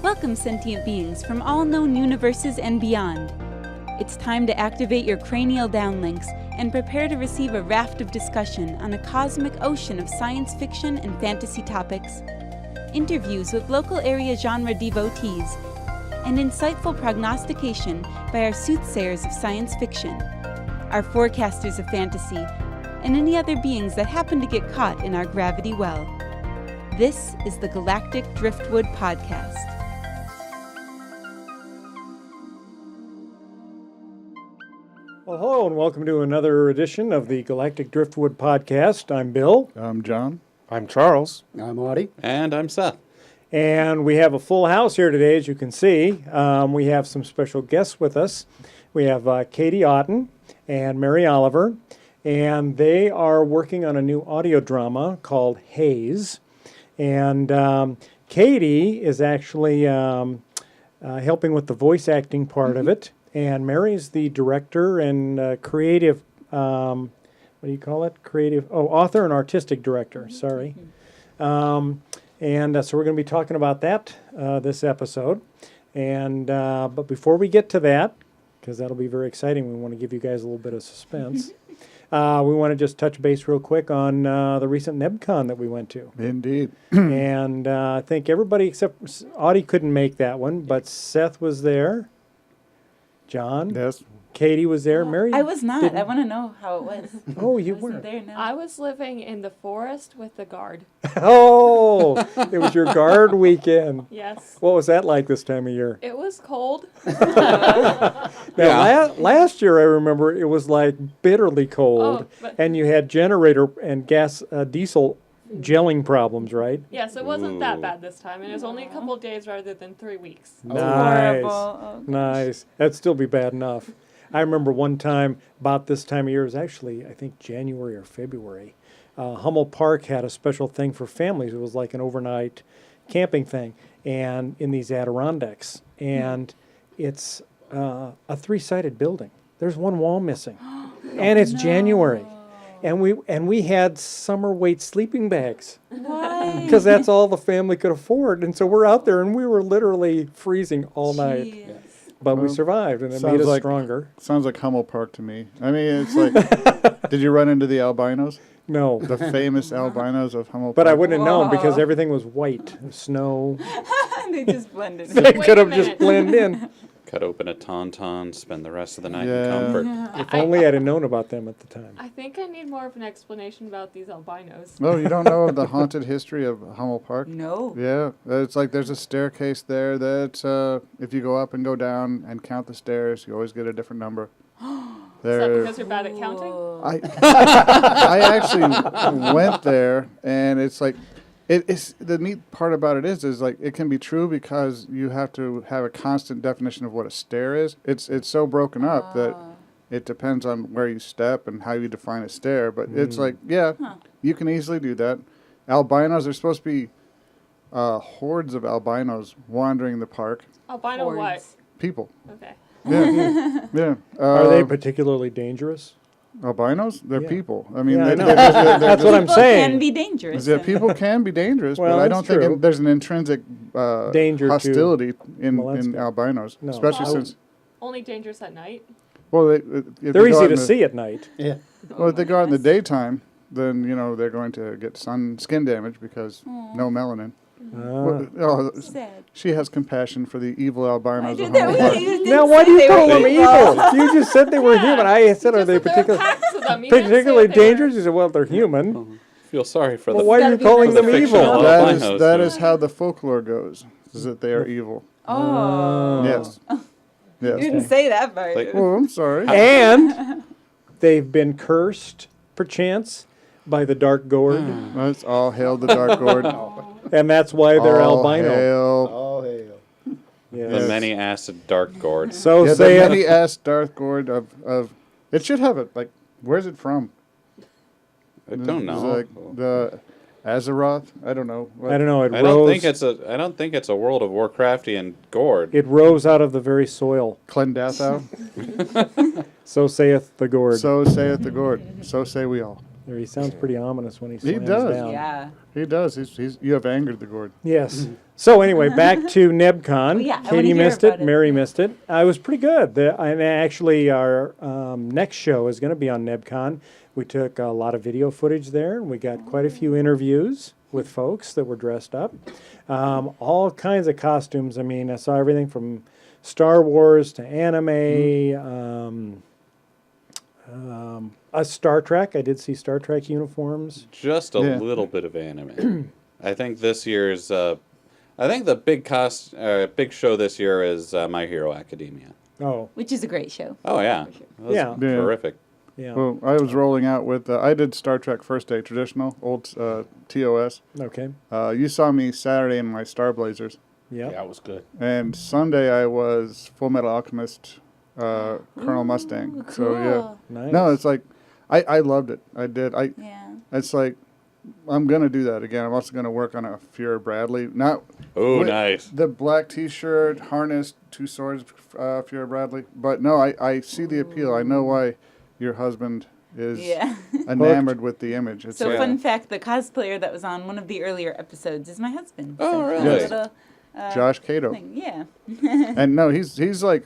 Welcome, sentient beings from all known universes and beyond. It's time to activate your cranial downlinks and prepare to receive a raft of discussion on a cosmic ocean of science fiction and fantasy topics, interviews with local area genre devotees, and insightful prognostication by our soothsayers of science fiction, our forecasters of fantasy, and any other beings that happen to get caught in our gravity well. This is the Galactic Driftwood Podcast. Well, hello and welcome to another edition of the Galactic Driftwood Podcast. I'm Bill. I'm John. I'm Charles. I'm Otten. And I'm Seth. And we have a full house here today, as you can see. We have some special guests with us. We have Katie Otten and Mary Oliver, and they are working on a new audio drama called Haze. And Katie is actually helping with the voice acting part of it. And Mary's the director and creative, what do you call it? Author and artistic director, sorry. So we're going to be talking about that this episode. And but before we get to that, because that'll be very exciting, we want to give you guys a little bit of suspense. We want to just touch base real quick on the recent Nebaskon that we went to. Indeed. And I think everybody except Audie couldn't make that one, but Seth was there. John? Yes. Katie was there. Mary? I was not. didn't. I want to know how it was. Oh, you I wasn't weren't. there now. I was living in the forest with the guard. Oh, it was your guard weekend. Yes. What was that like this time of year? It was cold. Now, last year I remember it was like bitterly cold, and you had generator and diesel gelling problems, right? Yes, it wasn't that bad this time, and it was only a couple of days rather than 3 weeks. Nice. Horrible. Nice. That'd still be bad enough. I remember one time, about this time of year, it was actually, I think, January or February. Hummel Park had a special thing for families. It was like an overnight camping thing, and in these Adirondacks. And it's a three-sided building. There's one wall missing, and it's January. And we had summer weight sleeping bags. Why? Because that's all the family could afford. And so we're out there, and we were literally freezing all night. Jeez. But we Well, survived, and it sounds made us like- stronger. Sounds like Hummel Park to me. I mean, it's like, did you run into the albinos? No. The famous albinos of Hummel Park? But I wouldn't have known because Whoa. everything was white. Snow. They just blended. They Wait could a have just minute. blended in. Cut open a tauntaun, spend the rest of the night Yeah. in comfort. If only I'd have known about them at the time. I think I need more of an explanation about these albinos. Oh, you don't know the haunted history of Hummel Park? No. Yeah, it's like there's a staircase there that if you go up and go down and count the stairs, you always get a different number. Is that because you're bad at counting? I actually went there, and it's like, it's the neat part about it is like it can be true because you have to have a constant definition of what a stair is. It's so broken up that it depends on where you step and how you define a stair. But it's like, you can easily do that. Albinos, there's supposed to be hordes of albinos wandering the park. Albino what? Hordes. People. Okay. Yeah. Yeah. Are they particularly dangerous? Albinos? They're Yeah. people. I mean, Yeah, I know. they're That's what I'm People saying. can be dangerous. Yeah, people can be dangerous, Well, but I that's don't think true. there's an intrinsic Danger to- hostility in Well, that's good. albinos, No. especially Well, since Only dangerous at night? well, if They're they go easy out to in the- see at night. Yeah. Well, if they go out in the daytime, then they're going to get skin damage because no melanin. Sad. She has compassion for the evil albinos. I of did that. Hummel Park. You didn't Now, why do say you they call were them evil? You just said they were human. I said, are they particularly Particularly dangerous? You said, well, they're human. Feel sorry for Well, the why are you Gotta be calling nice them to the evil? fictional albinos. That is how the folklore goes, is that they are evil. Oh. Yes. You Yes. didn't say that part. Like- Well, I'm sorry. And they've been cursed, perchance, by the Dark Gourd, Let's all hail the Dark Gourd. and that's why they're All albino. hail. Oh, hell. Yes. the many-acid dark gourd. So Yeah, the saith many-ass Darth Gourd of it should have it, like, where's it from? I don't Is it know. like the Azeroth? I don't know. What- I don't know. It I don't rose. think it's a World of Warcraftian gourd. It rose out of the very soil. Clendathau? So saith the gourd. So saith the Gourd. So say we all. Or he sounds pretty ominous when he He slams does. down. Yeah. He does. He's you have angered the gourd. Yes. So anyway, back to Nebcon. Oh, yeah, I wanna Katie hear missed it. about it. Mary missed it. I was pretty good. And actually, our next show is going to be on Nebcon. We took a lot of video footage there. We got quite a few interviews with folks that were dressed up. All kinds of costumes. I mean, I saw everything from Star Wars to anime. Star Trek. I did see Star Trek uniforms. Just a Yeah. little bit of anime. I think this year's. I think the big show this year is My Hero Academia. Oh, Which is a great show. Oh yeah, that was Yeah. Yeah. terrific. yeah. Well, I was rolling out with. I did Star Trek First Day traditional old TOS. Okay. You saw me Saturday in my Star Blazers, Yeah. Yeah, it was good. and Sunday I was Full Metal Alchemist Colonel Mustang. So yeah, Nice. no, it's like I loved it. I did. Yeah. It's like I'm gonna do that again. I'm also gonna work on a Fuhrer Bradley. Not Oh, Wait. nice. the black T-shirt, harness, two swords, Fuhrer Bradley. But no, I see the appeal. I know why your husband is Yeah. enamored with the image. It's So like, fun fact, the cosplayer that was on one of the earlier episodes is my husband. Oh, So, really? a Yes. little, Josh Cato. thing. Yeah. And no, he's like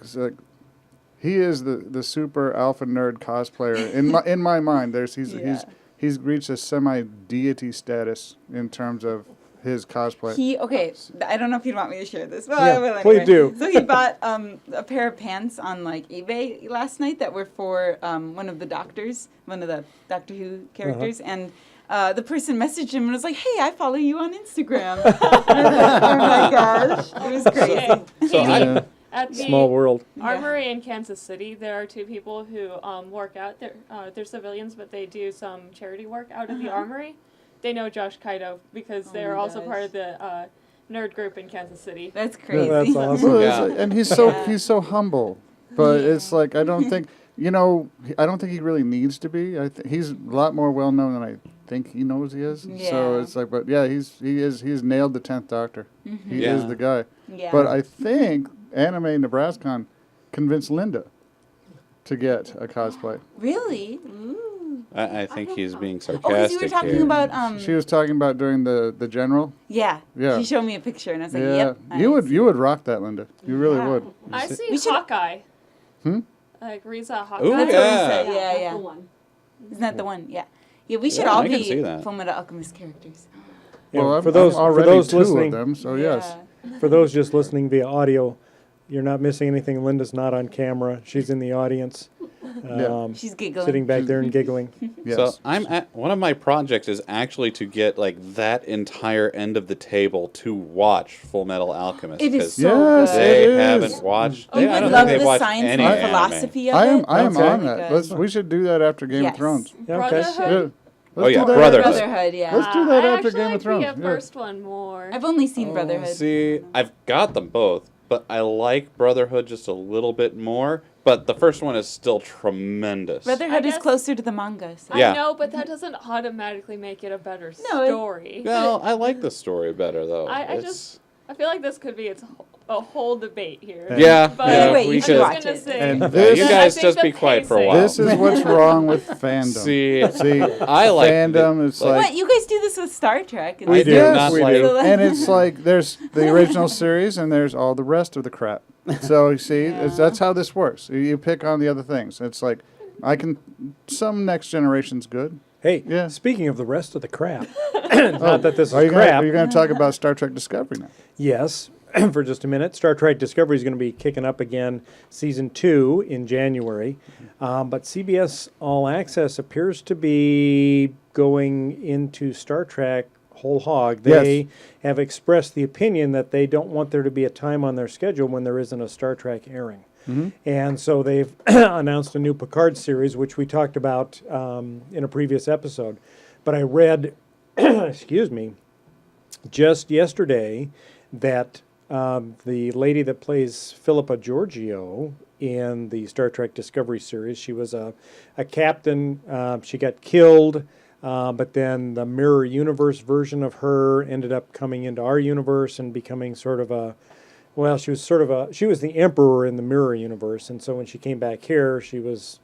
he is the super alpha nerd cosplayer in my mind. Yeah. He's reached a semi deity status in terms of his cosplay. Okay, I don't know if you'd want me to share this, but Yeah, I will anyway. please do. So he bought a pair of pants on like eBay last night that were for one of the doctors, one of the Doctor Who characters, and the person messaged him and was like, "Hey, I follow you on Instagram." And I was like, oh my gosh, it was crazy. So Yeah. At the Small world. Armory in Kansas City, there are two people who work out. They're civilians, but they do some charity work out at the Armory. They know Josh Kaito because Oh they're my also gosh. part of the nerd group in Kansas City. That's Yeah, crazy. that's awesome. Well, Yeah. and he's Yeah. so humble, but it's like I don't think I don't think he really needs to be. I think he's a lot more well known than I think he knows he is. So Yeah. it's like, but yeah, he's nailed the 10th Doctor. He Yeah. is the guy. Yeah. But I think Anime Nebaskon convinced Linda to get a cosplay. Really? Ooh. I think he's being Oh, because sarcastic you were talking here. about She was talking about during the general. Yeah. Yeah. She showed me a picture and I was like, Yeah, "Yep." you would rock that, Linda. You really Yeah. would. I see We should- Hawkeye. Hmm? Like Riza Hawkeye. Ooh, That's yeah. what we said. Yeah, that's yeah. the one. Isn't that the one? Yeah. Yeah, we should Yeah, all I can be see that. Fullmetal Alchemist characters. Yeah, Well, for those I'm already for those two listening, of them, so yes. for those just listening via audio, you're not missing anything. Linda's not on camera. She's in the audience, She's giggling. sitting back there and giggling. Yes. So one of my projects is actually to get like that entire end of the table to watch Full Metal Alchemist. It is 'cause so Yes, good. they it is. haven't watched. You I would don't love think they've the watched science any and anime. philosophy of I it. am Okay. on that. We should do that after Game Yes. of Thrones. Yeah, okay. Brotherhood? Yeah. Let's yeah, do that Brotherhood. Brotherhood, yeah. Let's do that I after actually Game of like Thrones. the Yeah. first one more. I've only seen Brotherhood. See, I've got them both, but I like Brotherhood just a little bit more. But the first one is still tremendous. Brotherhood I is guess- closer to the manga. So. Yeah. I know, but that doesn't automatically make it a better No, story. Well, I like the story better though. I feel like this could be a whole debate here. Yeah, But yeah, Anyway, we you should should. watch gonna it. say, And Yeah, this, you I guys think just the be quiet for a pacing- while. this is what's wrong with fandom. See, I like fandom. It's like What? You guys do this with Star Trek. We It's- do. Yes, not we like- do. and it's like there's the original series and there's all the rest of the crap. So you see, that's how this works. You pick on the other things. It's like some next generation's good. Hey, Yeah. speaking of the rest of the crap, not that this Are is you crap. going to talk about Star Trek Discovery now? Yes, for just a minute. Star Trek Discovery is going to be kicking up again, season 2 in January. But CBS All Access appears to be going into Star Trek whole hog. They have expressed the opinion that they don't want there to be a time on their schedule when there isn't a Star Trek airing. And so they've announced a new Picard series, which we talked about in a previous episode. But I read, excuse me, just yesterday that the lady that plays Philippa Georgiou in the Star Trek Discovery series, she was a captain. She got killed, but then the Mirror Universe version of her ended up coming into our universe and becoming sort of a, well, she was the emperor in the Mirror Universe. And so when she came back here, she was,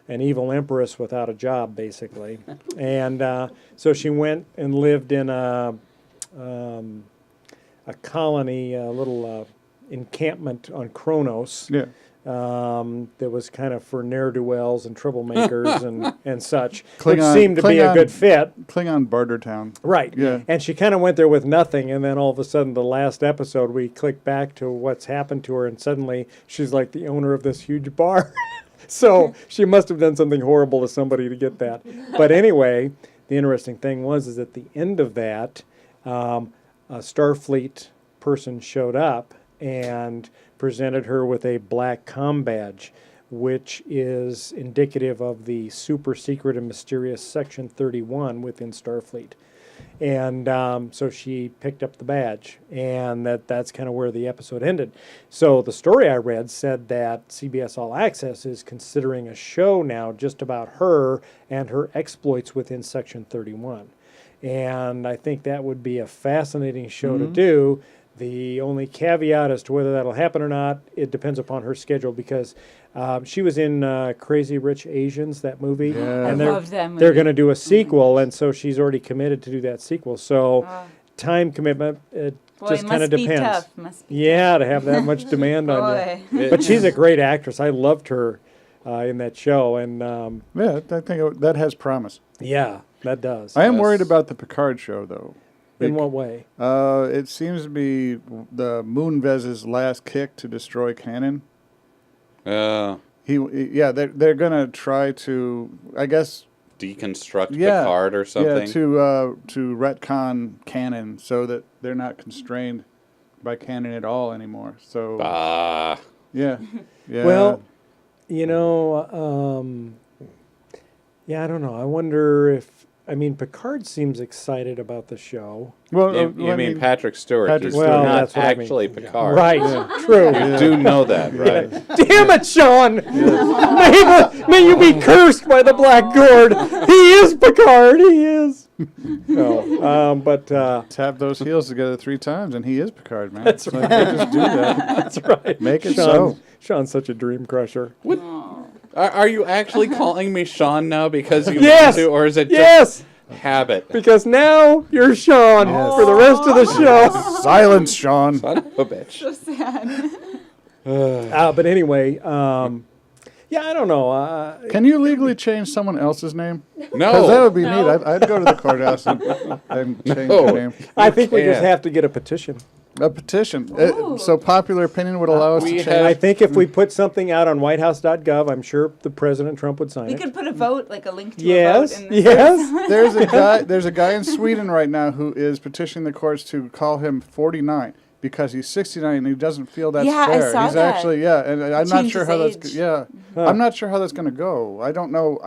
an evil empress without a job, basically. And so she went and lived in a colony, a little encampment on Kronos. Yeah. That was kind of for ne'er-do-wells and troublemakers and such, Klingon- which seemed to be a Klingon- good fit. Klingon Barter Town. Right. Yeah. And she kind of went there with nothing, and then all of a sudden, the last episode, we click back to what's happened to her, and suddenly she's like the owner of this huge bar. So she must have done something horrible to somebody to get that. But anyway, the interesting thing is at the end of that, a Starfleet person showed up and presented her with a black comm badge, which is indicative of the super secret and mysterious Section 31 within Starfleet. And so she picked up the badge, and that's kind of where the episode ended. So the story I read said that CBS All Access is considering a show now just about her and her exploits within Section 31. And I think that would be a fascinating show to do. The only caveat as to whether that'll happen or not, it depends upon her schedule, because she was in Crazy Rich Asians, that movie. Yeah. And I they're, loved that movie. they're going to do a sequel, and so she's already committed to do that sequel. So time commitment, it Boy, just kind of must be depends. tough. Must be Yeah, to have that much demand on Boy. you. But she's a great actress. I loved her in that show, and Yeah, I think that has promise. yeah, that does. I am Yes. worried about the Picard show, though. In what way? It seems to be the Moonvez's last kick to destroy canon. Uh, They're gonna try to, I guess, deconstruct Yeah. Picard or something. to retcon canon so that they're not constrained by canon at all anymore. So Ah. yeah. Well, you know, yeah, I don't know. I wonder if, I mean, Picard seems excited about the show. well, You mean Patrick Stewart? Patrick He's Stewart. Well, not that's what I mean. actually Picard. Right, true. You do know that, right? Damn it, Sean! May you be cursed by the Black Gourd. He is Picard. He is. No, but tap those heels together 3 times, and he is Picard, man. That's It's like, they just do that. that's right. Make it Sean, so. Sean's such a dream crusher. Are you actually calling me Sean now because you Yes! want to, or is it just Yes, habit? because now you're Sean for the rest of the show. Silence, Sean. Son of a bitch. so sad. But anyway, yeah, I don't know. Can you legally change someone else's name? Because that No. would be No. neat. I'd go to the courthouse and change No. your name. I think we just can't. have to get a petition. A petition. So popular opinion would allow us We to have- change. I think if we put something out on whitehouse.gov, I'm sure the President Trump would sign We it. could put a vote, like a link to Yes, a vote. In yes. There's a guy in Sweden right now who is petitioning the courts to call him 49 because he's 69 and he doesn't feel that's Yeah, I fair. saw He's that. actually and I'm not Change sure his how that's age. I'm not sure how that's going to go. I don't know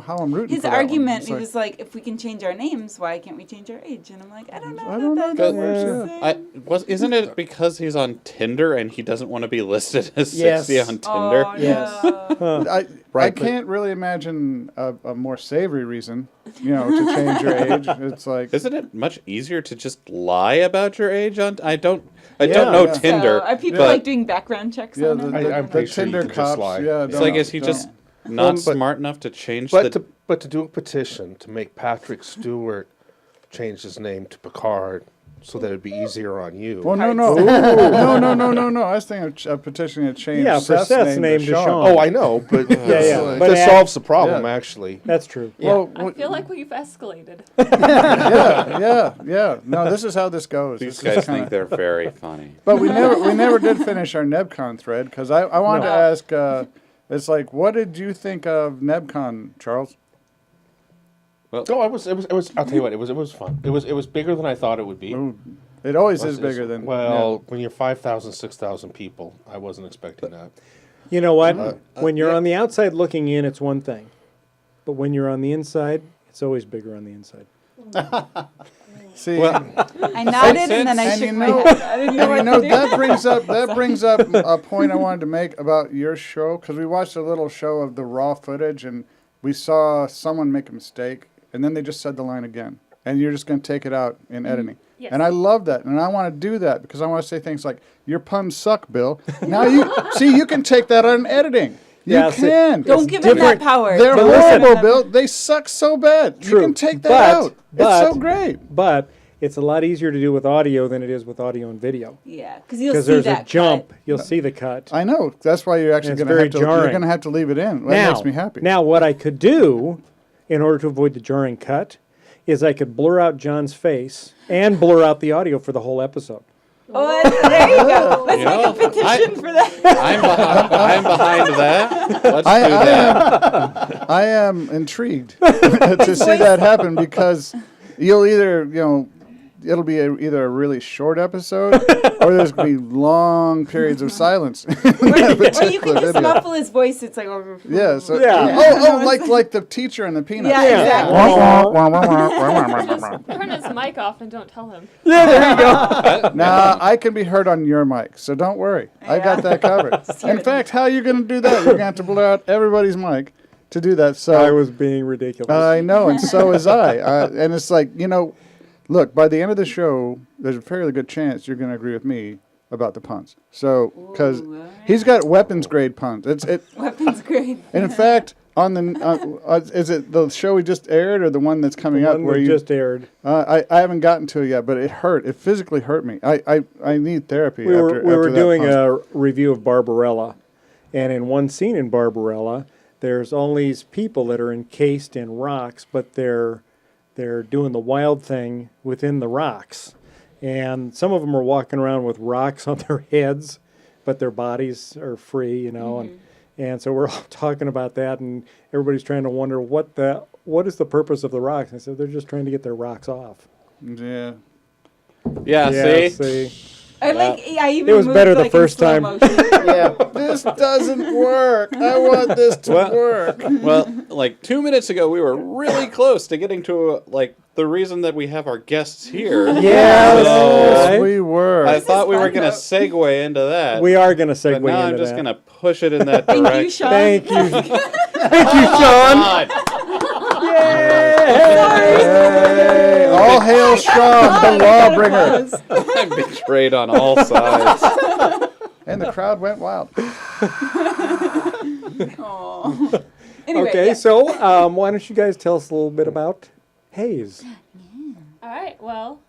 how I'm rooting His for that one. argument, It's he like, was like, if we can change our names, why can't we change our age? And I'm like, I don't know. I don't know that that works. works, Isn't it because he's on Tinder and he doesn't want to be listed as Yes. 60 on Tinder? Oh, Yes. no. I Right, but- can't really imagine a more savory reason, to change your age. It's like Isn't it much easier to just lie about your age on? I don't Yeah. know Yeah. Tinder. So are people but like doing background checks on the, it? the, I'm the pretty sure you Tinder can just cops. lie. Yeah, it's don't- like, is he don't. just not but- smart enough to change But the? to do a petition to make Patrick Stewart change his name to Picard so that it'd be easier on you. Well, no. I was thinking of petitioning to change Yeah, for Seth's name to Sean. Oh, I know, but yeah. But that solves the problem Yeah. actually. That's true. Well, I feel like we've escalated. yeah. No, this is how this goes. These This is guys kinda- think they're very funny. But we never did finish our Nebcon thread because I wanted to ask. It's like, what did you think of Nebcon, Charles? No, it was. I'll tell you what, it was fun. It was bigger than I thought it would be. Ooh, it always is It's- bigger than. Well, when you're 5,000, 6,000 people, I wasn't expecting that. You know what? When you're on the outside looking in, it's one thing. But when you're on the inside, it's always bigger on the inside. See, I nodded and then I and shook you my know- head. I didn't know what to do. that brings up a point I wanted to make about your show because we watched a little show of the raw footage and we saw someone make a mistake and then they just said the line again and you're just going to take it out in editing. Yes. And I love that and I want to do that because I want to say things like your puns suck, Bill. Now you can take that out in editing. You Yeah, see, can. Don't give him that power. They're But listen- horrible, Bill. They suck so bad. True. You can take that But- out. but- It's so great. But it's a lot easier to do with audio than it is with audio and video. Yeah, because you'll Because see there's that a jump. cut. You'll see the cut. I know. That's why you're actually And it's going to very have to. You're jarring. going to have to leave it in. That Now, makes me happy. Now, what I could do in order to avoid the jarring cut is I could blur out John's face and blur out the audio for the whole episode. Oh, there you go. Let's You make know, a petition for that. I'm behind that. Let's I, do I that. am, I am intrigued to see that happen because you'll either, it'll be either a really short episode or there's going to be long periods of silence. Or you can just muffle his voice. It's like, Yeah. So, Yeah. like the teacher and the peanuts. Yeah, exactly. Just turn his mic off and don't tell him. Nah, I can be heard on your mic, so don't worry. I got that covered. In fact, how are you going to do that? You're going to have to blur out everybody's mic to do that. So I was being ridiculous. I know, and so is I. And it's like, look, by the end of the show, there's a fairly good chance you're going to agree with me about the puns. So, because he's got weapons grade puns. Weapons grade. And in fact, on the is it the show we just aired or the one that's coming The up one where that you just aired. I haven't gotten to it yet, but it hurt. It physically hurt me. I need therapy. We after were that doing punch. a review of Barbarella, and in one scene in Barbarella, there's all these people that are encased in rocks, but they're doing the wild thing within the rocks, and some of them are walking around with rocks on their heads, but their bodies are free, and so we're all talking about that, and everybody's trying to wonder what is the purpose of the rocks. And I said they're just trying to get their rocks off. Yeah. Yeah, see? I even It was moved, better the like, in first slow time. motion. This doesn't work. I want this to work. Well, like 2 minutes ago, we were really close to getting to the reason that we have our guests here. Yes, Yes, we were. I thought we were fun, going to though. segue into that. We are going to segue but now I'm into just that. going to push it in that Thank direction. you, Sean. Thank you. Thank you, Sean. God. Hey, all hail Sean, the lawbringer. I'm betrayed on all sides. And the crowd went wild. Aw. Anyway, Okay, yeah. so why don't you guys tell us a little bit about Haze? All right. Well,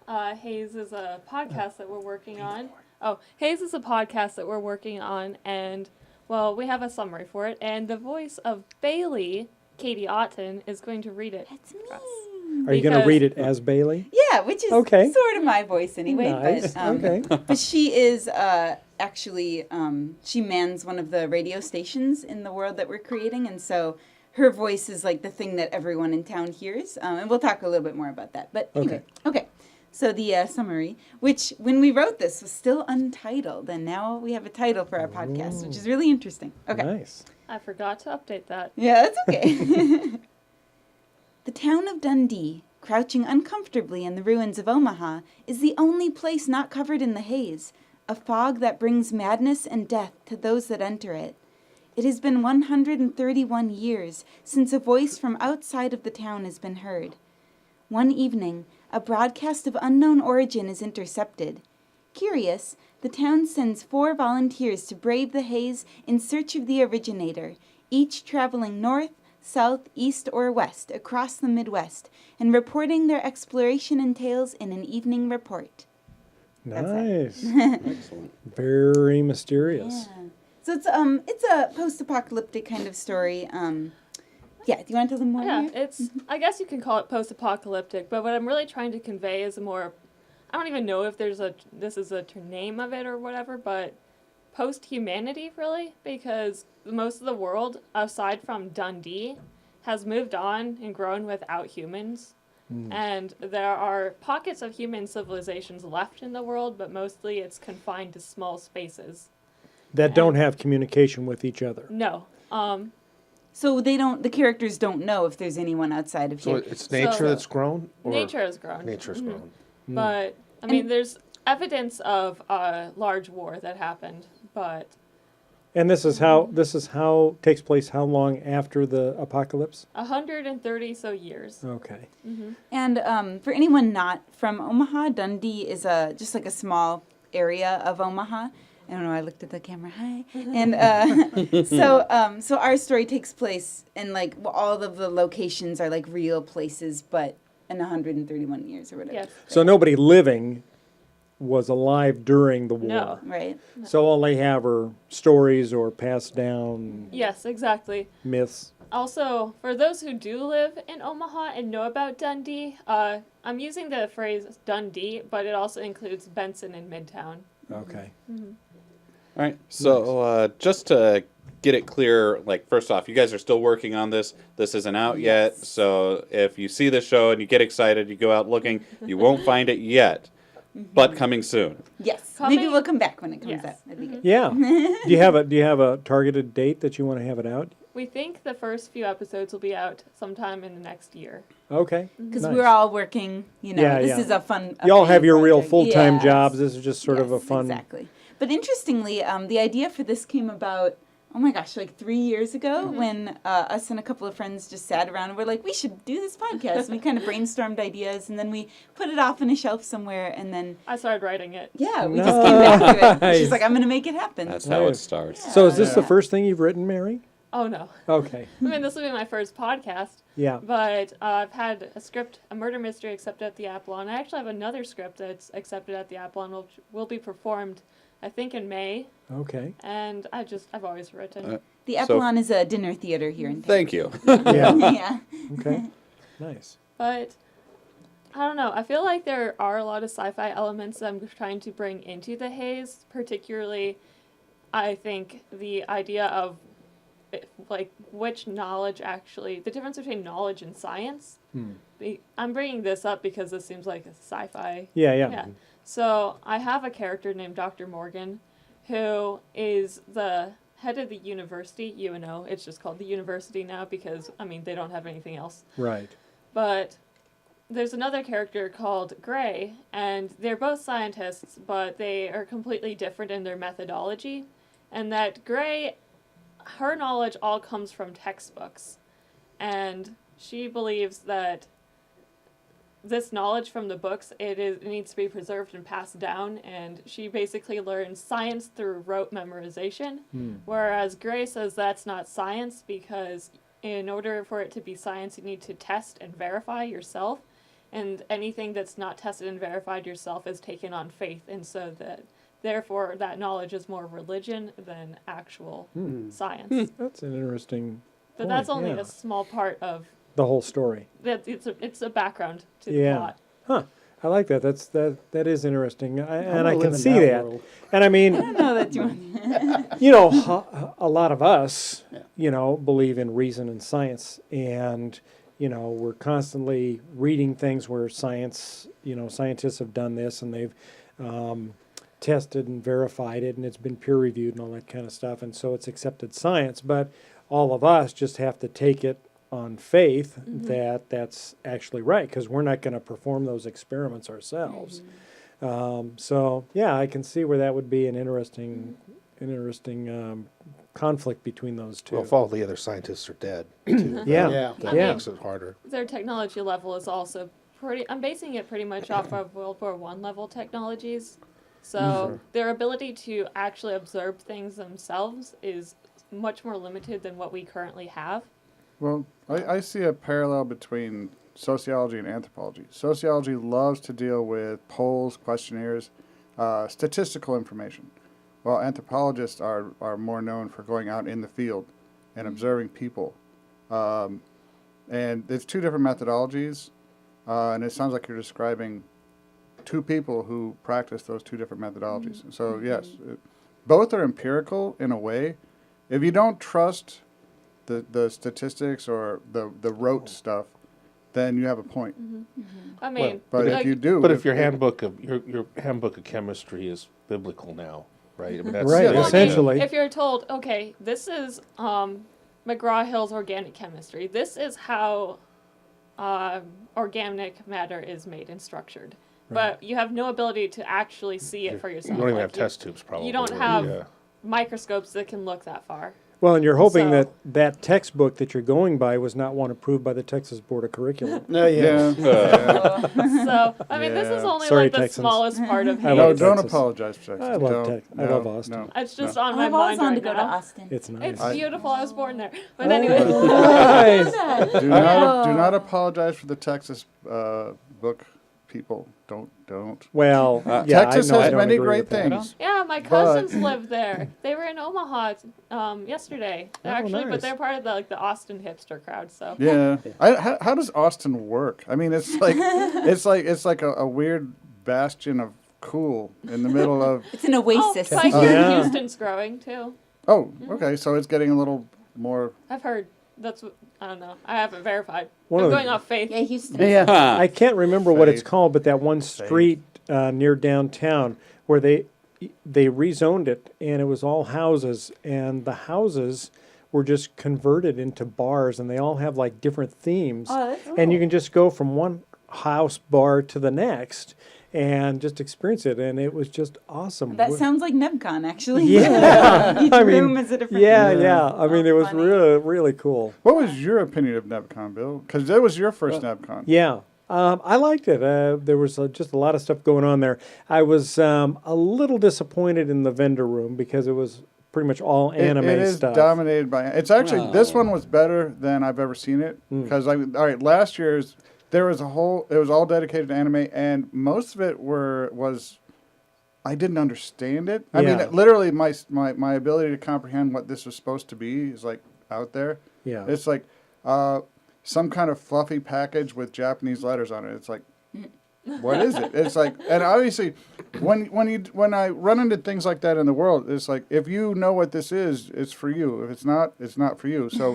Haze is a podcast that we're working on. Oh, Haze is a podcast that we're working on, and well, we have a summary for it. And the voice of Bailey, Katie Otten, is going to read it. That's for us. me. Are you going to read it as Bailey? Yeah, which is Okay. sort of my voice anyway. Nice. But, Okay. but she is actually, she mans one of the radio stations in the world that we're creating. And so her voice is like the thing that everyone in town hears. And we'll talk a little bit more about that. But anyway, okay. So the summary, which when we wrote this was still untitled. And now we have a title for our podcast, which is really interesting. Okay. Nice. I forgot to update that. Yeah, that's okay. The town of Dundee, crouching uncomfortably in the ruins of Omaha, is the only place not covered in the haze, a fog that brings madness and death to those that enter it. It has been 131 years since a voice from outside of the town has been heard. One evening, a broadcast of unknown origin is intercepted. Curious, the town sends 4 volunteers to brave the haze in search of the originator, each traveling north, south, east, or west across the Midwest, and reporting their exploration and tales in an evening report. Nice. Excellent. Very mysterious. Yeah. So it's a post-apocalyptic kind of story. Yeah, do you want to tell them more? Yeah, here? it's, I guess you can call it post-apocalyptic, but what I'm really trying to convey is a more, I don't even know if this is a name of it or whatever, but post-humanity, really, because most of the world, aside from Dundee, has moved on and grown without humans. And there are pockets of human civilizations left in the world, but mostly it's confined to small spaces. That don't have communication with each other. No. So the characters don't know if there's anyone outside of So here. it's nature So- that's grown? Or Nature has grown. Nature's Mhm. grown. But, I mean, there's evidence of a large war that happened, but And this is how takes place how long after the apocalypse? 130 so years. Okay. And for anyone not from Omaha, Dundee is just like a small area of Omaha. I don't know. I looked at the camera. Hi. And so our story takes place in like all of the locations are like real places, but in 131 years or whatever. Yes. So nobody living was alive during the war. No. Right. So all they have are stories or passed down Yes, exactly. myths. Also, for those who do live in Omaha and know about Dundee, I'm using the phrase Dundee, but it also includes Benson and Midtown. Okay. All right. So just to get it clear, like first off, you guys are still working on this. This isn't out yet. So if you see the show and you get excited, you go out looking, you won't find it yet, but coming soon. Yes. Coming- Maybe we'll come back when it comes Yes. out. That'd be good. Yeah. Do you have a targeted date that you want to have it out? We think the first few episodes will be out sometime in the next year. Okay. Because Nice. we're all working, Yeah, this yeah. is a fun. You all have fun your real project. full-time Yes. jobs. This is just sort of a Yes, fun. Exactly. But interestingly, the idea for this came about, oh my gosh, like 3 years ago when us and a couple of friends just sat around and we're like, we should do this podcast. And we kind of brainstormed ideas and then we put it off on a shelf somewhere and then, I started writing it. yeah, we just came back to it. And Nice. she's like, I'm going to make it happen. That's how it Nice. starts. So is this the Yeah. first thing you've written, Mary? Oh, no. Okay. I mean, this will be my first podcast, Yeah. but I've had a script, a murder mystery accepted at the Apple, and I actually have another script that's accepted at the Apple and will be performed, I think, in May. Okay. And I've always written. The So- Apollon is a dinner theater here in Thank you. Yeah. Yeah. Okay. Nice. But I don't know. I feel like there are a lot of sci-fi elements that I'm trying to bring into the Haze. Particularly, I think the idea of like which knowledge actually, the difference between knowledge and science. I'm bringing this up because this seems like a sci-fi. Yeah. Yeah. Yeah. So I have a character named Dr. Morgan, who is the head of the university, UNO. It's just called the university now because, I mean, they don't have anything else. Right. But there's another character called Gray, and they're both scientists, but they are completely different in their methodology. And that Gray, her knowledge all comes from textbooks. And she believes that this knowledge from the books, it needs to be preserved and passed down, and she basically learns science through rote memorization, whereas Gray says that's not science because in order for it to be science, you need to test and verify yourself, and anything that's not tested and verified yourself is taken on faith, and so that therefore that knowledge is more religion than actual science. That's an interesting. But that's point, only yeah. a small part of The whole story. that. It's a background to the Yeah. plot. Huh. I like that. That is interesting, and I live can in see that that. world. And I mean, I don't know that you want. you know, a lot of us, you know, believe in reason and science, and you know, we're constantly reading things where science, you know, scientists have done this and they've tested and verified it, and it's been peer reviewed and all that kind of stuff, and so it's accepted science. But all of us just have to take it on faith that that's actually right, because we're not going to perform those experiments ourselves. So yeah, I can see where that would be an interesting conflict between those two. Well, if all the other scientists are dead, too, Yeah. Yeah. that Yeah. makes it harder. Their technology level is also pretty. I'm basing it pretty much off of World War I level technologies. So their ability to actually observe things themselves is much more limited than what we currently have. Well, I see a parallel between sociology and anthropology. Sociology loves to deal with polls, questionnaires, statistical information, while anthropologists are more known for going out in the field and observing people. And it's two different methodologies, and it sounds like you're describing two people who practice those two different methodologies. And so, yes, both are empirical in a way. If you don't trust the statistics or the rote stuff, then you have a point. I mean, But like, if you do, But if your handbook of your handbook of chemistry is biblical now, right? I mean, that's Right, the idea. essentially. if you're told, okay, this is McGraw-Hill's organic chemistry. This is how organic matter is made and structured. But you have no ability to actually see it for yourself. You don't even Like, have test tubes, probably. You don't right? have Yeah. microscopes that can look that far. Well, and you're hoping So- that that textbook that you're going by was not one approved by the Texas Board of Curriculum. No, yeah. So, I mean, this is Yeah. only Sorry, like the Texans. smallest part of I Haze. No, love don't Texas. apologize for Texas. I love Don't. Tex- I love Austin. No. It's just on my I've always mind wanted right to go to now. Austin. It's nice. It's beautiful. I was born there. But anyway. Nice. Do not apologize for the Texas book people. Don't. Well, yeah, Texas I know I has don't many agree great with that. things. Yeah, my cousins live there. They were in Omaha yesterday, actually, nice. but they're part of the Austin hipster crowd. So Yeah. How does Austin work? I mean, it's like it's like a weird bastion of cool in the middle of. It's an oasis. I hear Yeah. Houston's growing too. Oh, okay. So it's getting a little more. I've heard. That's what I don't know. I haven't verified. One I'm of the- going off faith. Yeah, Houston. Yeah. Huh. I can't remember what it's Faith. called, but that one street near downtown where they rezoned it, and it was all houses, and the houses were just converted into bars, and they all have like different themes, Oh, that's and you cool. can just go from one house bar to the next and just experience it, and it was just awesome. That sounds like Nebcon, actually. Yeah. Each I mean, room is a different. yeah. I mean, Oh, it was funny. really cool. What was your opinion of Nebcon, Bill? Because that was your first Nebcon. Yeah, I liked it. There was just a lot of stuff going on there. I was a little disappointed in the vendor room because it was pretty much all anime It is stuff. dominated by. It's actually this Oh. one was better than I've ever seen it Hmm. because all right, last year's there was a whole. It was all dedicated to anime, and most of it was. I didn't understand it. I Yeah. mean, literally, my ability to comprehend what this was supposed to be is like out there. Yeah. It's like some kind of fluffy package with Japanese letters on it. It's like, what is it? It's like, and obviously, when I run into things like that in the world, it's like if you know what this is, it's for you. If it's not, it's not for you. So,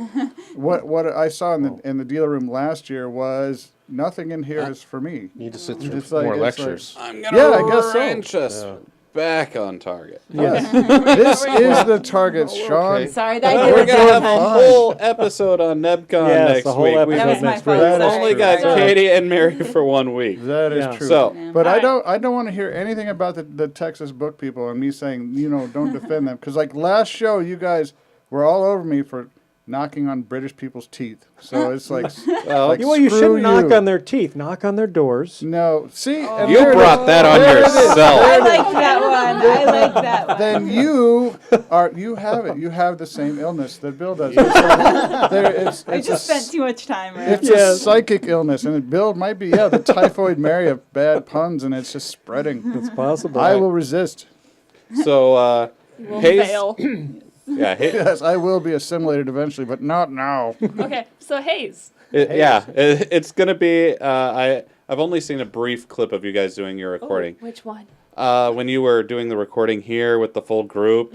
what I saw in the dealer room last year was nothing in here is for me. Need to sit through It's like- more it's like- lectures. I'm gonna Yeah, I guess so. wrench us back on target. Yes. This is the target, Sean. Sorry, that I We're did gonna have it. a whole episode on Nebcon Yes, next the whole week. episode We've That was my next fault. week. That is only true. got Sorry. Katie and Mary for 1 week. That is Yeah. true. So, But Alright. I don't want to hear anything about the Texas book people and me saying, don't defend them. Because like last show, you guys were all over me for knocking on British people's teeth. So it's like, well, Well, you screw shouldn't knock you. on their teeth. Knock on their doors. no, see, and you there it brought is. that on There it is. I yourself. like that one. I like that one. Then you have it. You have the same illness that Bill does. It's like, it's I a just spent too much time. It's Yes. a psychic illness, and Bill might be the typhoid Mary of bad puns, and it's just spreading. It's possible. I will resist. So, We'll Haze, fail. yeah, Yes, I will be assimilated eventually, but not now. Okay, so Haze. it's gonna be. I've only seen a brief clip of you guys doing your recording. Oh, which one? When you were doing the recording here with the full group.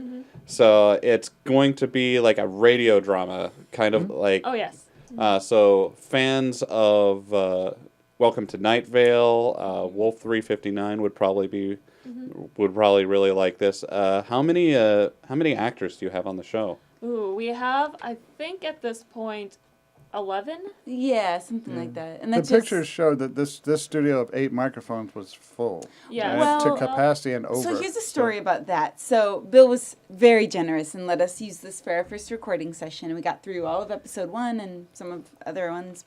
So it's going to be like a radio drama, kind of like. Oh yes. So fans of Welcome to Night Vale, Wolf 359 would probably really like this. How many actors do you have on the show? Ooh, we have I think at this point 11. Yeah, something like that. And The that's just, pictures showed that this studio of 8 microphones was full. Yeah. And Well, to capacity and over. So here's a story about that. So Bill was very generous and let us use this for our first recording session, and we got through all of episode 1 and some of other ones.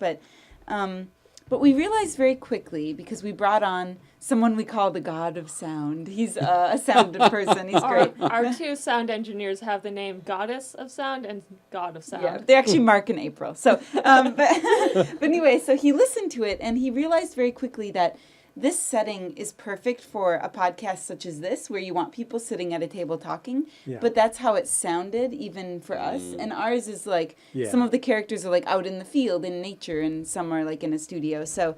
But we realized very quickly, because we brought on someone we call the God of Sound. He's a sound person. He's great. Our two sound engineers have the name Goddess of Sound and God of Sound. Yeah, they're actually Mark and April. So, but anyway, so he listened to it and he realized very quickly that this setting is perfect for a podcast such as this, where you want people sitting at a table talking. Yeah. But that's how it sounded, even for us. And ours is like Yeah. some of the characters are like out in the field in nature, and some are like in a studio. So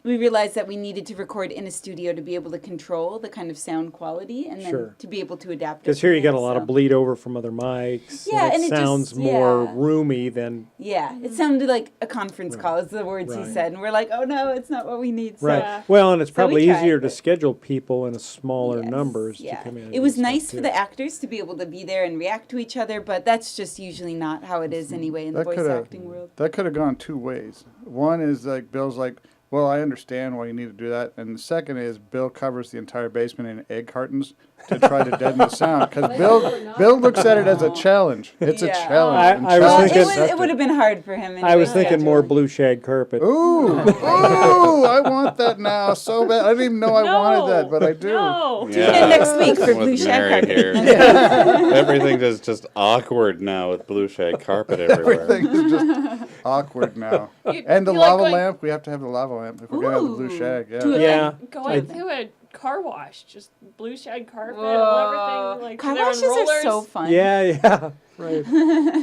we realized that we needed to record in a studio to be able to control the kind of sound quality, and then Sure. to be able to adapt it. Because here you from got a there, lot of so. bleed over from other mics. Yeah, and and it it just- sounds more yeah. roomy than Yeah, it sounded like a conference call, is the words Right. he said. And we're like, oh no, it's not what we need. So, right. Yeah. Well, and it's So we probably tried, easier to but- schedule people in a smaller Yes, numbers yeah. to come in. and It was do stuff, nice for too. the actors to be able to be there and react to each other, but that's just usually not how it is anyway in the That voice coulda- acting world. That could have gone two ways. One is like Bill's like, well, I understand why you need to do that. And the second is Bill covers the entire basement in egg cartons to try to deaden the sound. Because Bill looks at it as a challenge. It's a Yeah. challenge. I was Well, thinking- it would have been hard for him. I was anyway, thinking more scheduling. blue shag carpet. Ooh, I want that now so bad. I didn't even know I wanted that, but I do. No. Tune in next week for With blue shag Mary carpet. here. Everything is just awkward now with blue shag carpet everywhere. Everything is just awkward now. And the you like lava going- lamp, we have to have the lava lamp if we're going to have the blue Ooh. shag. Yeah. Do it Yeah. like- Going to a car wash, just blue shag carpet and Whoa. everything. Like Car they're on washes are so rollers. fun. Yeah, right.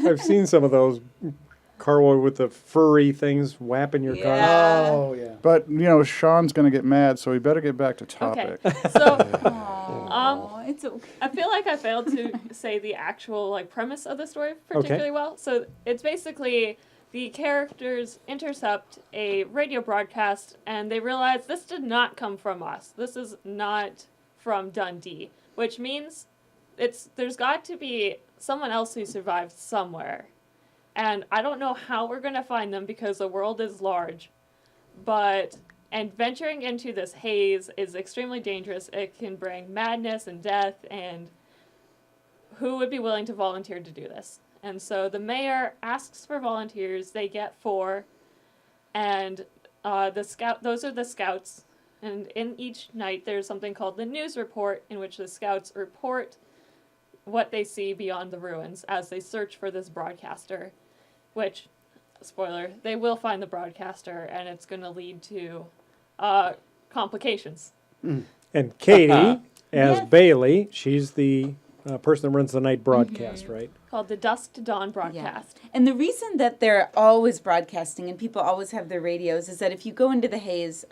I've seen some of those car wash with the furry things whapping your car. Yeah. Oh, yeah. But, Sean's going to get mad, so we better get back to topic. Okay, so Aw, it's okay. I feel like I failed to say the actual premise of the story particularly well. So it's basically the characters intercept a radio broadcast and they realize this did not come from us. This is not from Dundee, which means there's got to be someone else who survived somewhere. And I don't know how we're going to find them because the world is large. And venturing into this haze is extremely dangerous. It can bring madness and death, and who would be willing to volunteer to do this? And so the mayor asks for volunteers. They get 4, and those are the scouts. And in each night, there's something called the news report, in which the scouts report what they see beyond the ruins as they search for this broadcaster, which, spoiler, they will find the broadcaster, and it's going to lead to complications. And Katie, as Yes. Bailey, she's the person that runs the night broadcast, right? Called the Dusk to Dawn broadcast. And the reason that they're always broadcasting and people always have their radios is that if you go into the haze,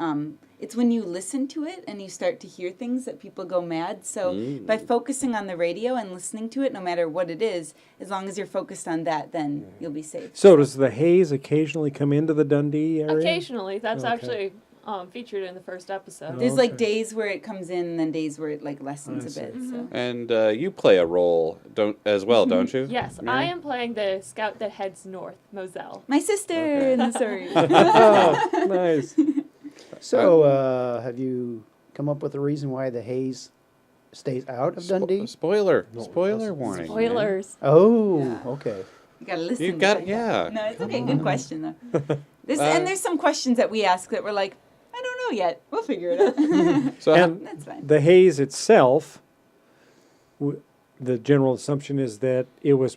it's when you listen to it and you start to hear things that people go mad. So by focusing on the radio and listening to it, no matter what it is, as long as you're focused on that, then you'll be safe. So does the haze occasionally come into the Dundee area? Occasionally, that's Okay. actually featured in the first episode. There's like days where it comes in and then days where it lessens a bit. So. And you play a role as well, don't you? Yes, Mary? I am playing the scout that heads north, Moselle. My sister in the story. Oh, nice. So, have you come up with a reason why the haze stays out of Dundee? Spoiler No, warning. man. Spoilers. Oh, Yeah. okay. You gotta listen. You to got it. yeah. No, it's okay. Good question though. There's some questions that we ask that we're like, I don't know yet. We'll figure it out. So And That's fine. the haze itself, the general assumption is that it was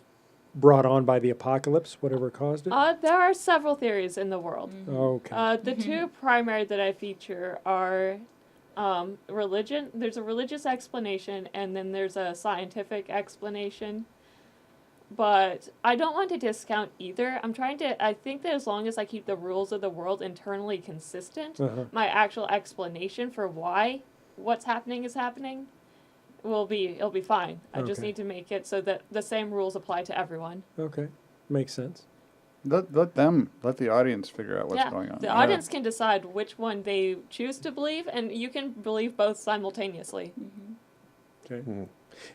brought on by the apocalypse, whatever caused it. There are several theories in the world. Okay. The two primary that I feature are religion. There's a religious explanation, and then there's a scientific explanation. But I don't want to discount either. I think that as long as I keep the rules of the world internally consistent, my actual explanation for why what's happening is happening it'll be fine. I just Okay. need to make it so that the same rules apply to everyone. Okay. Makes sense. Let the audience figure out what's going on. The audience can decide which one they choose to believe, and you can believe both simultaneously. Okay.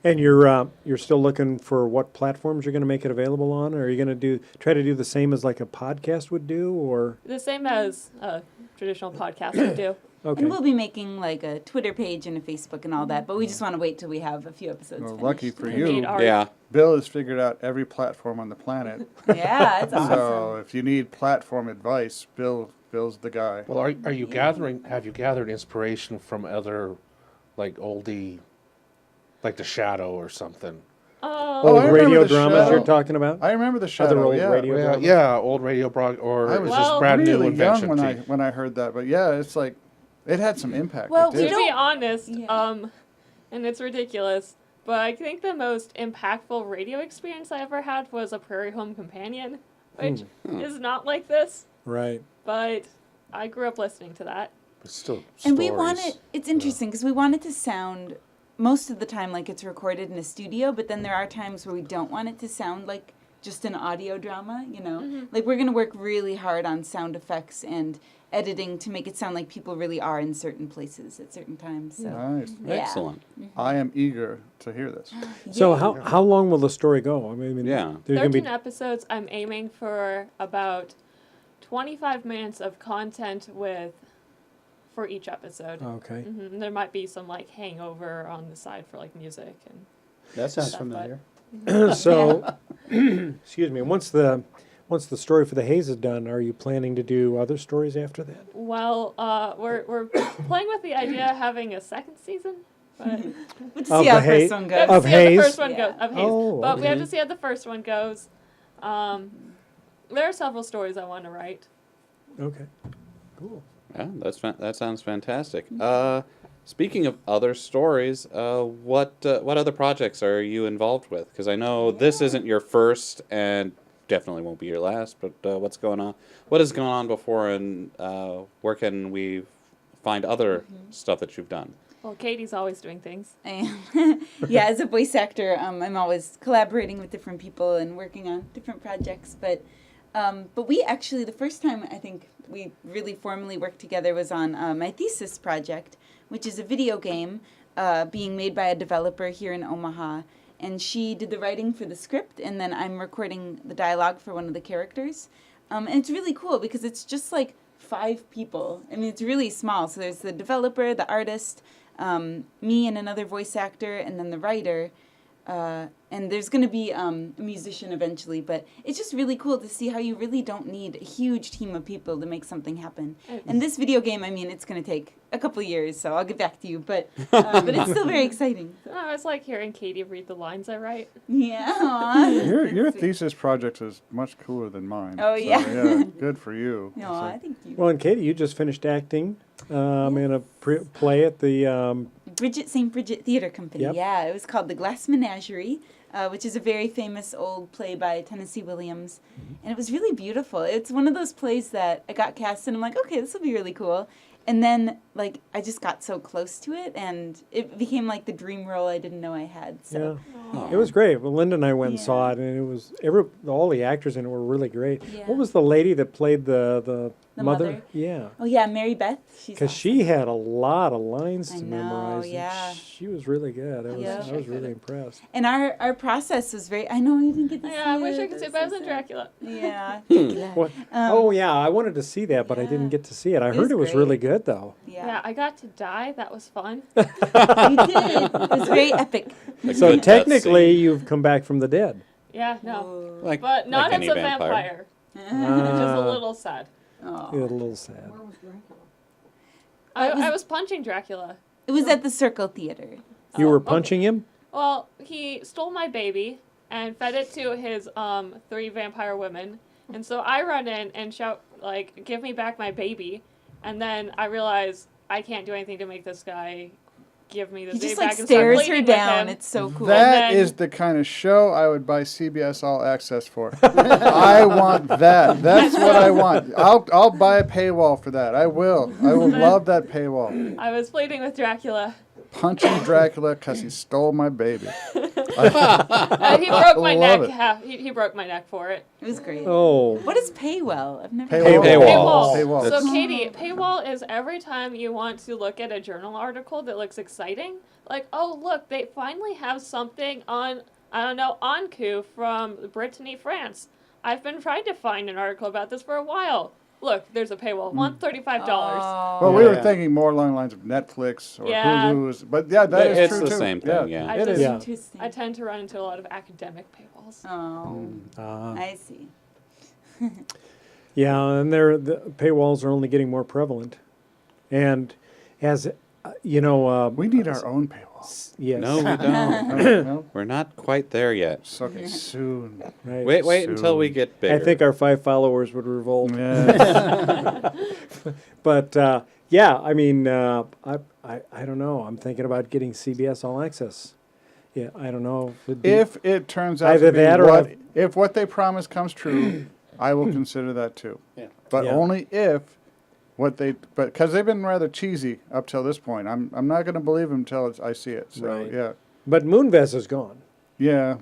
And you're still looking for what platforms you're going to make it available on? Or are you going to try to do the same as like a podcast would do, or? The same as a traditional podcast would do. Okay. And we'll be making like a Twitter page and a Facebook and all that, but we just want to wait till we have a few episodes Well, finished. lucky for Need you, art. yeah. Bill has figured out every platform on the planet. Yeah, it's awesome. So if you need platform advice, Bill's the guy. Well, are you gathering? Have you gathered inspiration from other, like oldie, like The Shadow or something? Old I remember radio the dramas show. you're talking about? I remember the Shadow. old yeah. radio- Yeah, dramas? yeah, old radio or I it was was just brand new really young invention. when I heard that, but yeah, it's like it had some impact. Well, it we did. To be honest, Yeah. and it's ridiculous, but I think the most impactful radio experience I ever had was a Prairie Home Companion, which is not like this, Right. but I grew up listening to that. But still, And we stories. want it, it's interesting because we want it to sound most of the time like it's recorded in a studio, but then there are times where we don't want it to sound like just an audio drama, you know? Like we're going to work really hard on sound effects and editing to make it sound like people really are in certain places at certain times. So Nice. yeah. Excellent. I am eager to hear this. So Yeah. how long will the story go? I mean, Yeah. there's going to 13 be episodes. I'm aiming for about 25 minutes of content with for each episode. Okay. And there might be some like hangover on the side for like music and That sounds Stuff, familiar. So, excuse me. Once the story for the Haze is done, are you planning to do other stories after that? well, we're playing with the idea of having a second season, but We'll just Of see how the the first Haze? one we goes. have to Of see how the Haze? first one Yeah. goes. Of Haze, Oh, but we have okay. to see how the first one goes. There are several stories I want to write. Okay. Cool. Yeah, that sounds fantastic. Speaking of other stories, what other projects are you involved with? Because I know this isn't your first and definitely won't be your last. But what's going on? What has gone on before, and where can we find other stuff that you've done? Well, Katie's always doing things. I am. Yeah, as a voice actor, I'm always collaborating with different people and working on different projects. But we actually, the first time I think we really formally worked together was on my thesis project, which is a video game being made by a developer here in Omaha. And she did the writing for the script, and then I'm recording the dialogue for one of the characters. And it's really cool because it's just like 5 people. I mean, it's really small. So there's the developer, the artist, me and another voice actor, and then the writer. And there's going to be a musician eventually, but it's just really cool to see how you really don't need a huge team of people to make something happen. And this video game, I mean, it's going to take a couple of years, so I'll get back to you, but it's still very exciting. Oh, it's like hearing Katie read the lines I write. Yeah. Aw. Your thesis project is much cooler than mine. Oh, yeah. So, yeah, good for you. Aw, thank you. Well, and Katie, you just finished acting in a play at the. St. Bridget Theater Company. Yep. Yeah, it was called The Glass Menagerie, which is a very famous old play by Tennessee Williams. And it was really beautiful. It's one of those plays that I got cast and I'm like, okay, this will be really cool. And then, like, I just got so close to it, and it became like the dream role I didn't know I had. So, Yeah. It was great. Well, Linda and I went and saw Yeah. it, and it was all the actors in it were really great. Yeah. What was the lady that played the The mother? mother? Yeah. Oh yeah, Mary Beth. She's Because awesome. she had a lot of lines I to know, memorize. and yeah. She was really good. Yeah. I was really impressed. And our process was very. I know you didn't get to see it. Yeah, I wish I could see That's it, but I so was in sad. Dracula. Yeah. Dracula. What? Um, Oh yeah, I wanted to see that, but I yeah. didn't get to see it. I It heard was it was great. really good though. Yeah, I got to die. That was fun. You did. It was very epic. A So good death technically, scene. you've come back from the dead. Yeah, no. Like, But not like as any a vampire. Which is a Ah. little sad. Oh. Yeah, a little sad. I was punching Dracula. It was at the Circle Theater. You were okay. punching him? Well, he stole my baby and fed it to his 3 vampire women. And so I run in and shout, like, give me back my baby. And then I realize I can't do anything to make this guy give me the He baby just back like and start stares pleading her with down. him. It's so cool. That And then- is the kind of show I would buy CBS All Access for. I want that. That's what I want. I'll buy a paywall for that. I will. I will love that paywall. I was pleading with Dracula. Punching Dracula because he stole my baby. He broke my Love neck. it. He broke my neck for it. It was great. Oh. What is paywall? I've never. Paywall. Paywall. Paywall. So, Katie, paywall is every time you want to look at a journal article that looks exciting. Like, oh, look, they finally have something on, I don't know, Ankou from Brittany, France. I've been trying to find an article about this for a while. Look, there's a paywall. $135. Oh. Well, we were Yeah. thinking more along the lines of Netflix or Yeah. Hulu's, but yeah, that is It's true the too. same thing, yeah. I It just- is. Yeah. Interesting. I tend to run into a lot of academic paywalls. Oh, Ah. I see. Yeah, and the paywalls are only getting more prevalent. And as you know, We need our own paywall. yes. No, we don't. No? We're not quite there yet. It's okay, soon. Right. Wait until we Soon. get bigger. I think our 5 followers would revolt. Yes. But yeah, I mean, I don't know. I'm thinking about getting CBS All Access. Yeah, I don't know it'd be- If it turns out Either to be that or what, I've- if what they promise comes true, I will consider that too. Yeah. But Yeah. only if because they've been rather cheesy up till this point. I'm not going to believe them until I see it. So Right. yeah, But Moonves is gone, yeah,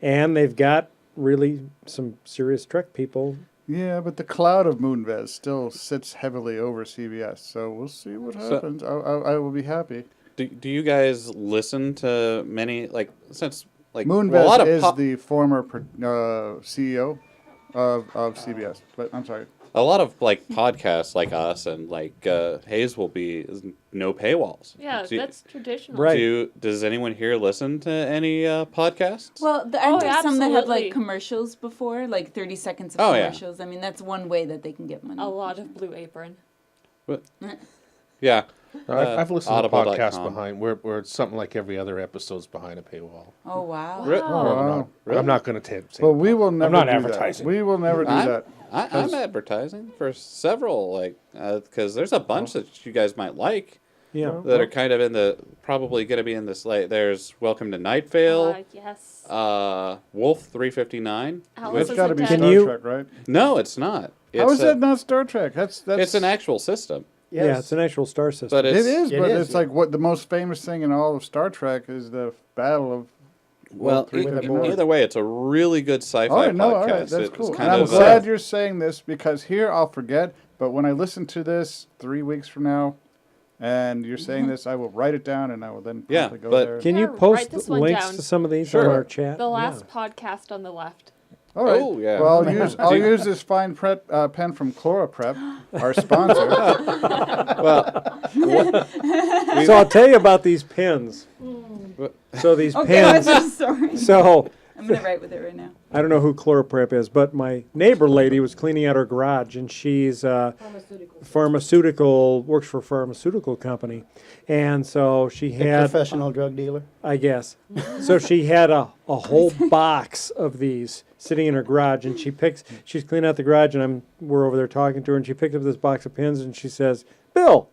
and they've got really some serious Trek people. yeah. But the cloud of Moonves still sits heavily over CBS. So we'll see what So- happens. I will be happy. Do you guys listen to many, like, since, like, Moonves a lot of is the former CEO of CBS. But I'm sorry. a lot of like podcasts like us and like Haze will be no paywalls. Yeah, that's traditional. Right. Does anyone here listen to any podcasts? Well, aren't there some that have absolutely. like commercials before, like 30 seconds of Oh, yeah. commercials? I mean, that's one way that they can get money. A lot of Blue Apron. Yeah. I've listened to Audible.com. podcasts behind where it's something like every other episode's behind a paywall. Oh, wow. Wow. I'm not going to say. Well, we will never. not do advertising. That. We will never do that. I'm advertising for several, like, because there's a bunch that you guys might like Yeah. that are kind of in the, probably going to be in this late. There's Welcome to Night Vale, Yes. Wolf 359. Alice It's is got to a be dead- Star you- Trek, right? No, it's not. How is a- that not Star Trek? That's It's an actual system. Yes. Yeah, it's an actual star system. But It it's, is, It but is, it's like what the most famous thing in all of Star Trek is the Battle of. well, Wolf either way, it's a really good sci-fi All right, no, all podcast. right, that's It's cool. And kind I'm of glad you're saying this because here I'll forget, but when I listen to this 3 weeks from now, and you're saying this, I will write it down and I will then Yeah, promptly go but- there. Can you Yeah, post write this one links down. to some of these Sure. on our chat? The last Yeah. podcast on the left. All right. Oh, yeah. Well, I'll use this fine pen from ChloraPrep, our sponsor. So I'll tell you about these pens. So these Okay, I'm pens. so sorry. So I'm going to write with it right now. I don't know who ChloraPrep is, but my neighbor lady was cleaning out her garage, and she's pharmaceutical, works for a pharmaceutical company, and so she A had, professional drug dealer. I guess, so she had a whole box of these sitting in her garage, and she's cleaning out the garage, and we're over there talking to her, and she picked up this box of pens, and she says, "Bill,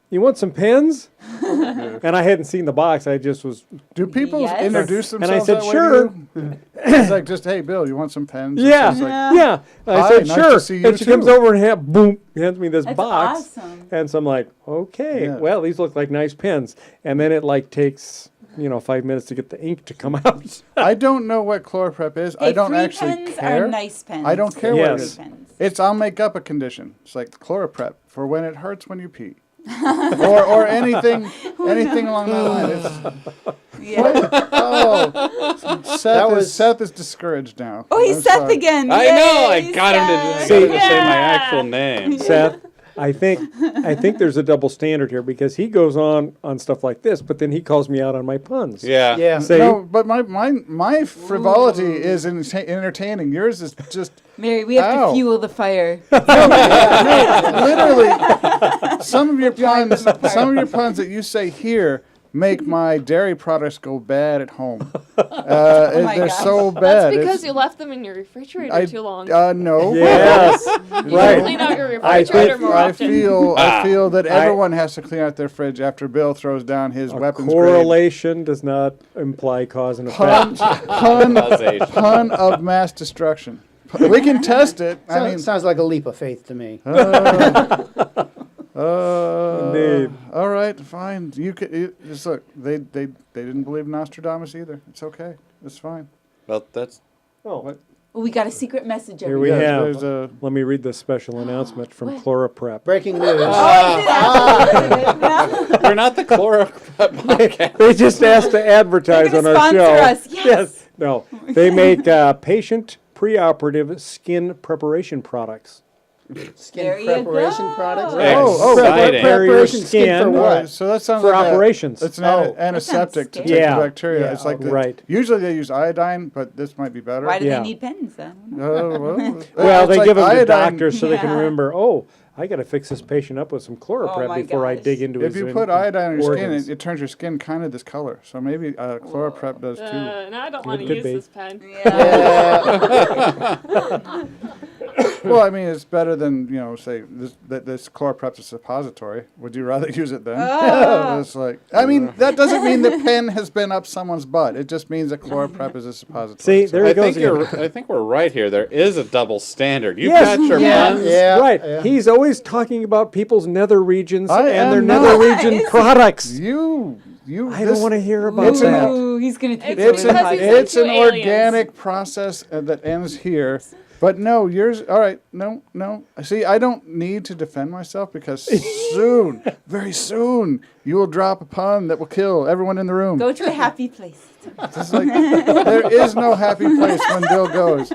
you want some pens?" And I hadn't seen the box. I just was, Do people Yes. introduce and I themselves said, that way "Sure." to you? It's like, just, hey, Bill, you want some pens? It's Yeah, just like, yeah. I "Hi, said, nice "Sure." to see you And she comes too. over and boom, hands me this That's box. awesome. And so I'm like, okay, Yeah. well, these look like nice pens. And then it like takes, 5 minutes to get the ink to come out. I don't know what ChloraPrep is. I Hey, don't free actually pens care. are nice pens. I don't care what it Yes. is. Pens. It's I'll make up a condition. It's like ChloraPrep for when it hurts when you pee, or anything along that line. It's, Yeah. Seth is discouraged now. Oh, he's I'm Seth sorry. again. I know. I Yay, got him Seth. to say my Yeah. actual name. Seth, I think there's a double standard here because he goes on stuff like this, but then he calls me out on my puns. Yeah. Yeah. Say, No, but my frivolity is entertaining. Yours is just Mary, we have Ow. to fuel the fire. literally some of your puns that you say here make my dairy products go bad at home. my They're God. so bad. That's because It's- you left them in your refrigerator I- too long. no. yes, You right. clean out your I refrigerator think- more I often. feel that everyone has to clean out their fridge after Bill throws down his A weapons grade correlation does not imply cause and effect. Causation. pun of mass destruction. We can test it. I mean, Sounds like a leap of faith to me. Indeed. all right, fine. Just look. They didn't believe Nostradamus either. It's okay. It's fine. Well, that's Oh, Well, we got a secret message. here we everybody. have. There's a Let me read this special announcement from ChloraPrep. Breaking news. we're not the ChloraPrep podcast. They just asked to advertise They're on gonna our show. sponsor us, yes. No. They make patient preoperative skin preparation products. Skin There you preparation go. products. Exciting. Preparation skin Skin for Right, what? so that sounds For like operations. It's an Oh. antiseptic to That sounds take scary. the bacteria. Yeah, It's like right. Usually they use iodine, but this might be better. Why do Yeah. they need pens then? Well, Well, it's they like give them to iodine. doctors so they can Yeah. remember, oh, I got to fix this patient up with some ChloraPrep my before I gosh. dig into If his you put iodine on your skin, organs. it turns your skin kind of this color. So maybe ChloraPrep does too. No, I don't want to could use be. this pen. Yeah. Well, I mean, it's better than say this ChloraPrep's a suppository. Would you rather use it then? It's like, I mean, that doesn't mean the pen has been up someone's butt. It just means that ChloraPrep is a suppository. See, So- there he I goes think again. I think we're right here. There is a double standard. You've Yes. got your Yeah. puns. Yeah. Right. yeah. He's always talking about people's nether regions I and their am nether not. region products. you. I don't want to hear about It's an- that. Ooh, he's gonna take It's over the because he's podcast. It's an Two aliens. organic process that ends here. But no, yours. All right, no. See, I don't need to defend myself because soon, very soon, you will drop a pun that will kill everyone in the room. Go to a happy place. It's like, there is no happy place when Bill goes.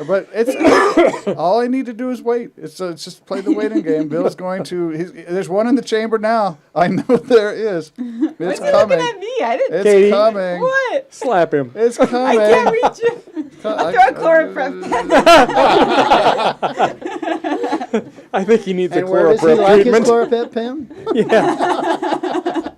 But it's all I need to do is wait. It's just play the waiting game. Bill's going to. There's one in the chamber now. I know there is. It's coming. Looking at me. I didn't. It's Katie. coming. What? Slap him. It's coming. I can't reach you. I'll throw a chloroprep pen. I think he needs a And where does he chloroprep like his treatment. chloroprep pen? Yeah.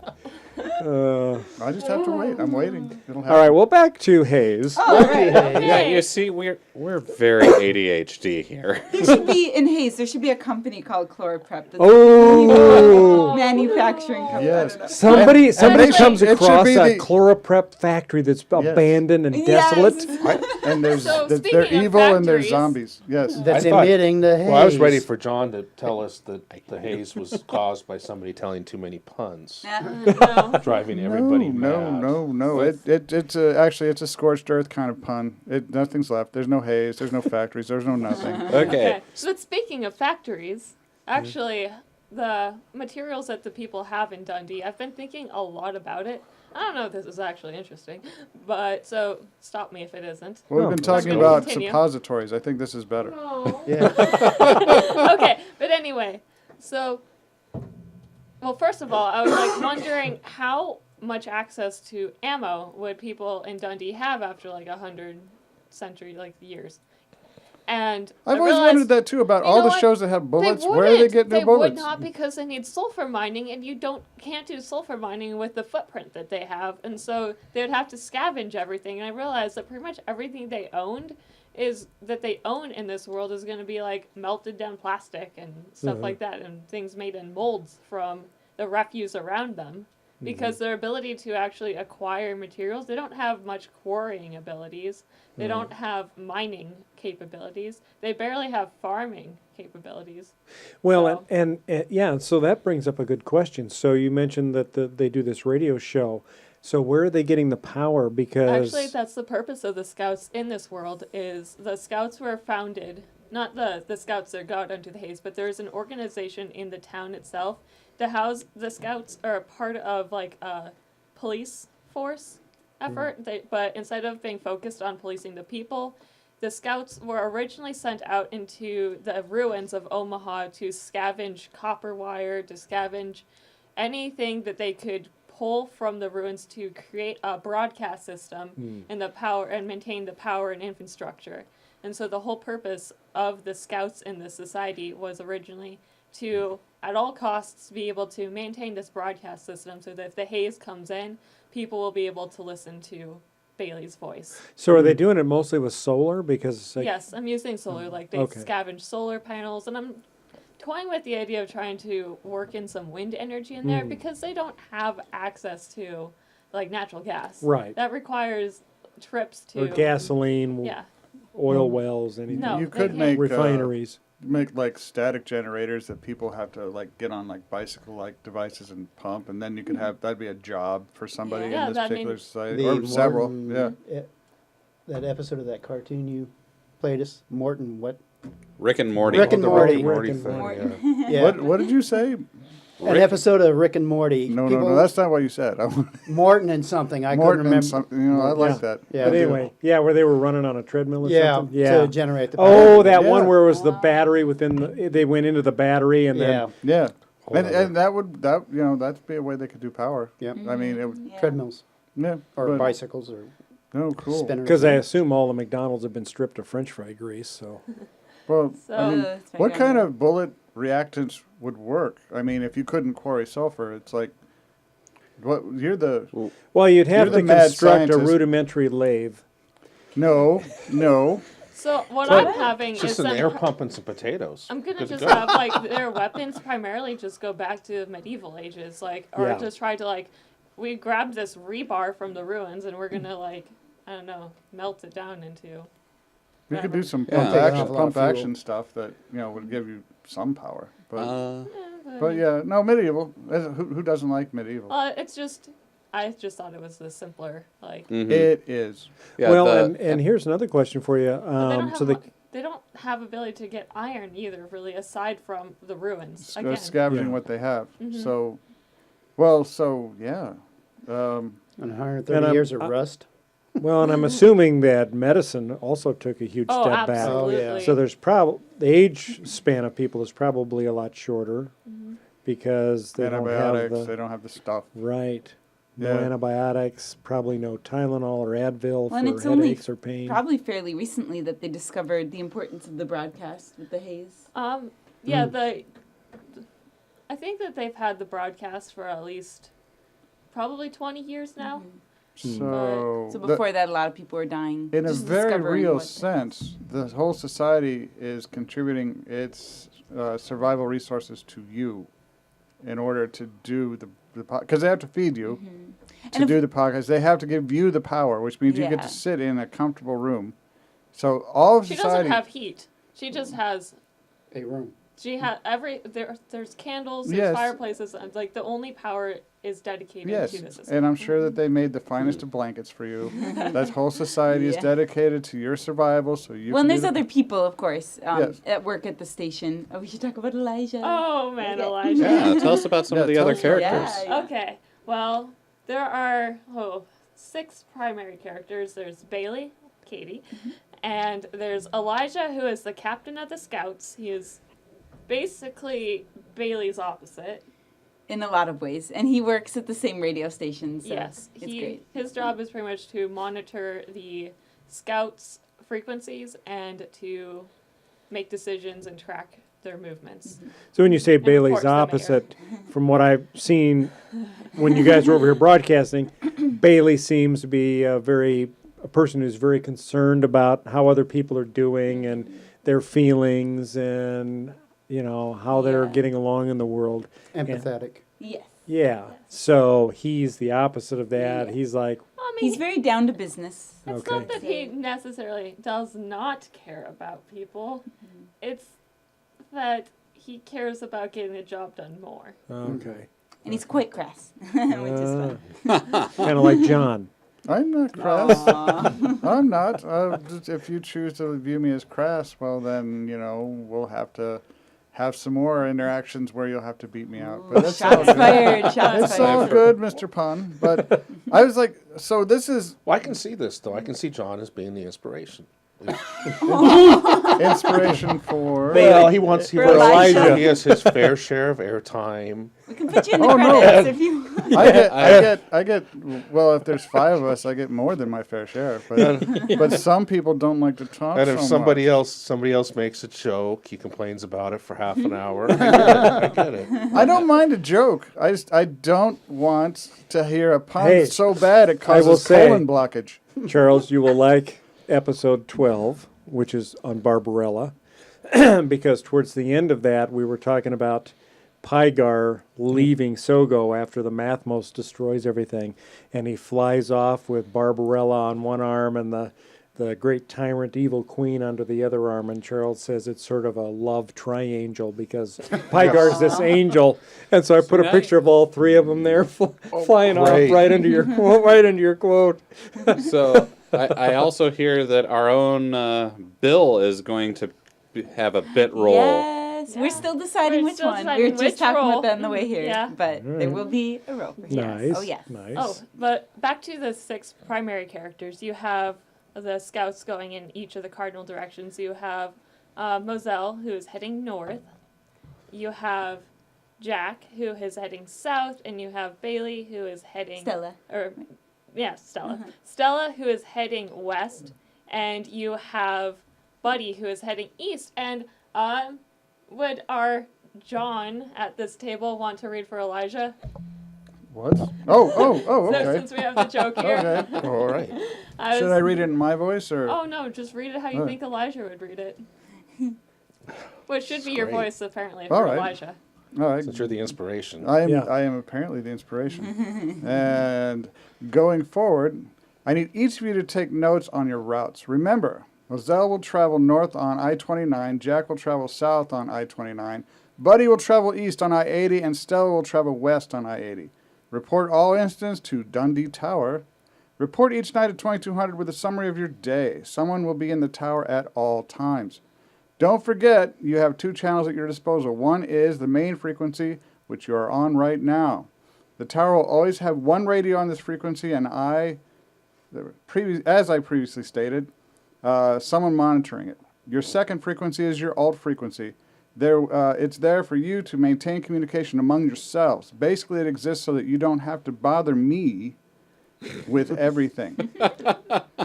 I just have to wait. I'm waiting. It'll happen. All right. Well, back to Haze. Oh, right. Yeah, you see, we're very ADHD here. There should be in Haze. There should be a company called Chloroprep. That's Oh. a manufacturing company. Yes. I don't know. Somebody it should- comes it should across be a the- chloroprep factory that's abandoned and Yes. desolate. And there's So, they're speaking of evil and there's factories- zombies. Yes. That's I thought- emitting the haze. Well, I was ready for John to tell us that the haze was caused by somebody telling too many puns, No. driving everybody mad. No. It's actually it's a scorched earth kind of pun. Nothing's left. There's no haze. There's no factories. There's no nothing. Okay. But speaking of factories, actually, the materials that the people have in Dundee, I've been thinking a lot about it. I don't know if this is actually interesting, but so stop me if it isn't. Well, we've been talking Let's about continue. suppositories. I think this is better. Yeah. Okay, but anyway, so, well, first of all, I was like wondering how much access to ammo would people in Dundee have after like 100 years. And I've I always realized- wondered that too about You all know the what? shows that have bullets. They Where do they wouldn't. get their They bullets? would not because they need sulfur mining, and you can't do sulfur mining with the footprint that they have, and so they would have to scavenge everything. And I realized that pretty much everything they own in this world is going to be like melted down plastic and stuff like that, and things made in molds from the refuse around them. Because their ability to actually acquire materials, they don't have much quarrying abilities. They don't have mining capabilities. They barely have farming capabilities. Well, So- and yeah, so that brings up a good question. So you mentioned that they do this radio show. So where are they getting the power? Because Actually, that's the purpose of the Scouts in this world. Is the Scouts were founded, not the Scouts that got into the Haze, but there's an organization in the town itself. The Scouts are a part of like a police force effort. But instead of being focused on policing the people, the Scouts were originally sent out into the ruins of Omaha to scavenge copper wire, to scavenge anything that they could pull from the ruins to create a broadcast system and the power and maintain the power and infrastructure. And so the whole purpose of the Scouts in this society was originally to, at all costs, be able to maintain this broadcast system so that if the haze comes in, people will be able to listen to Bailey's voice. So are they doing it mostly with solar? Because like, Yes, I'm using solar. Like they Okay. scavenge solar panels, and I'm toying with the idea of trying to work in some wind energy in there because they don't have access to like natural gas. Right. That requires trips to or gasoline, Yeah. oil wells, anything. No, You they could can't. make Refineries. make like static generators that people have to like get on like bicycle like devices and pump, and then you could have that'd be a job for somebody Yeah, in this that particular means- society or several. Morton, that episode of that cartoon you played us, Morton, what? Rick and Morty. Rick and The Morty. Morty Rick and thing, Morty. yeah. Yeah. What did you say? An episode of Rick and Morty. No, People- no, that's not what you said. I want Morton and something. I Morton couldn't and remember. something. You know, I like Yeah. that. Yeah. I But do. anyway, yeah, where they were running on a treadmill or Yeah, something. Yeah. to generate the power. Oh, that one Yeah. where it was the battery within the. They went into the battery and Yeah, then. Yeah, Hold and on. that'd be a way they could do power. Yep. I mean, it would, Yeah. treadmills yeah, or but- bicycles or No, cool. spinners. Because I assume all the McDonald's have been stripped of French fry grease. So Well, So- I mean, That's my what kind grandma. of bullet reactants would work? I mean, if you couldn't quarry sulfur, it's like, what? You're the well, you'd have You're the to mad construct a scientist. rudimentary lathe. no. So what I'm having It's is just an I'm air pump and some potatoes. I'm gonna Good to just go. have like their weapons primarily just go back to medieval ages, like or Yeah. just try to like we grabbed this rebar from the ruins and we're gonna like I don't know melt it down into. You could do some Yeah. pump Take an action, awful lot of fuel. stuff that would give you some power. But Uh, but yeah, no medieval. Who doesn't like medieval? It's just I just thought it was the simpler like. mhm. It is. Yeah, well, the- and here's another question for you. But they don't have So the they don't have ability to get iron either, really, aside from the ruins. Sc- Again, Scavenging Yeah. what they have. Mhm. So yeah. and 130 And I'm- years of rust. Well, and I'm assuming that medicine also took a huge Oh, step back. absolutely. Oh, yeah. So there's probably the age span of people is probably a lot shorter Mm-hmm. because they don't have Antibiotics, they the don't have the stuff. right. No Yeah. antibiotics, probably no Tylenol or Advil Well, and for it's only headaches or pain. probably fairly recently that they discovered the importance of the broadcast with the haze. Yeah, I think that they've had the broadcast for at least probably 20 years now. So, So the- before that, a lot of people were dying. in a just very discovering real what- sense, the whole society is contributing its survival resources to you in order to do the because they have to feed you to And if- do the podcast. They have to give you the power, which means you get Yeah. to sit in a comfortable room. So all of She society. doesn't have heat. She just has. A room. She has there's candles, there's Yes. fireplaces, and like the only power is dedicated Yes, to the system. and I'm sure that they made the finest of blankets for you. That whole society is Yeah. dedicated to your survival, so you. Well, and can do there's the- other people, of course, Yes. at work at the station. Oh, we should talk about Elijah. Oh man, Okay. Elijah. Yeah, tell us about some of Yeah, the tell other us about- characters. Yeah. Okay, well, there are 6 primary characters. There's Bailey, Katie, and there's Elijah, who is the captain of the Scouts. He is basically Bailey's opposite. In a lot of ways. And he works at the same radio station, so Yes, it's great. his job is pretty much to monitor the Scouts' frequencies and to make decisions and track their movements. So when you say Bailey's reports to the mayor. opposite, from what I've seen when you guys were over here broadcasting, Bailey seems to be a person who's very concerned about how other people are doing and their feelings and how they're Yeah. getting along in the world. Empathetic. Yes. Yeah. So he's the opposite of that. Yeah. He's like, I mean, He's very down to business. it's okay. not that he necessarily does not care about people. It's that he cares about getting the job done more. okay. And he's quite crass, which is fun. Kind of like John. I'm not crass. Aw. I'm not. If you choose to view me as crass, well then we'll have to have some more interactions where you'll have to beat me out. But that's all Shots good. fired, shots It's all fired. good, Mr. Pun. But I was like, so this is Well, I can see this though. I can see John as being the inspiration. inspiration for. Well, he wants For Elijah. he has his fair share of airtime. We can put you in the Oh, no. credits if you want. I get. Well, if there's 5 of us, I get more than my fair share. But some people don't like to talk. And if so somebody much. else makes a joke, he complains about it for half an hour. I get it. I don't mind a joke. I don't want to hear a pun Hey, so bad it I will causes say- colon blockage. Charles, you will like episode 12, which is on Barbarella, because towards the end of that, we were talking about Pygar leaving Sogo after the Mathmos destroys everything, and he flies off with Barbarella on one arm and the great tyrant evil queen under the other arm, and Charles says it's sort of a love triangle because Pygar's this angel, and so I put a picture of all 3 of them there flying off great. right under your quote, right under your quote. So I also hear that our own Bill is going to have a bit role. Yes, we're still deciding We're which still one. deciding We're just which talking role. about that on the way here. Yeah. But there will be a role for him. Nice. Oh, yes. Nice. Oh, but back to the 6 primary characters. You have the Scouts going in each of the cardinal directions. You have Moselle, who is heading north. You have Jack, who is heading south, and you have Bailey, who is heading Stella. Stella. Stella, who is heading west, and you have Buddy, who is heading east. And would our John at this table want to read for Elijah? What? Oh, So, okay. since we have the joke here, Okay. All right. Should I read it in my voice or? Oh no, just read it how you Alright. think Elijah would read it. Which should be your great. voice apparently All for right. Elijah. All right. Since you're the inspiration. I am. Yeah. I am apparently the inspiration. And going forward, I need each of you to take notes on your routes. Remember, Moselle will travel north on I-29. Jack will travel south on I-29. Buddy will travel east on I-80, and Stella will travel west on I-80. Report all incidents to Dundee Tower. Report each night at 2200 with a summary of your day. Someone will be in the tower at all times. Don't forget, you have 2 channels at your disposal. One is the main frequency, which you are on right now. The tower will always have 1 radio on this frequency, and I as I previously stated, someone monitoring it. Your second frequency is your alt frequency. It's there for you to maintain communication among yourselves. Basically, it exists so that you don't have to bother me with everything.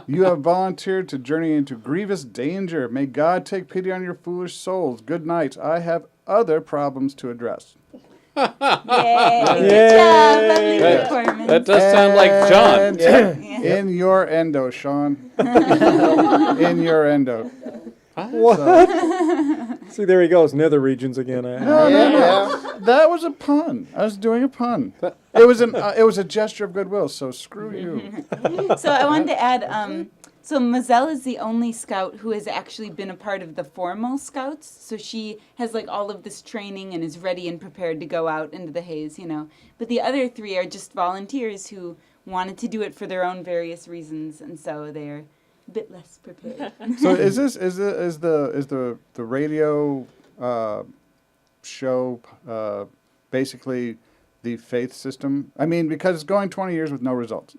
You have volunteered to journey into grievous danger. May God take pity on your foolish souls. Good night. I have other problems to address. Yay! Good job, lovely performance. That does sound like John. And in your endo, Sean. In your endo. What? See, there he goes. Nether regions again. No. That was a pun. I was doing a pun. It was a gesture of goodwill. So screw you. So I wanted to add, so Mazel is the only scout who has actually been a part of the formal scouts. So she has like all of this training and is ready and prepared to go out into the haze, you know. But the other three are just volunteers who wanted to do it for their own various reasons, and so they're a bit less prepared. So is the radio show basically the faith system? I mean, because it's going 20 years with no results.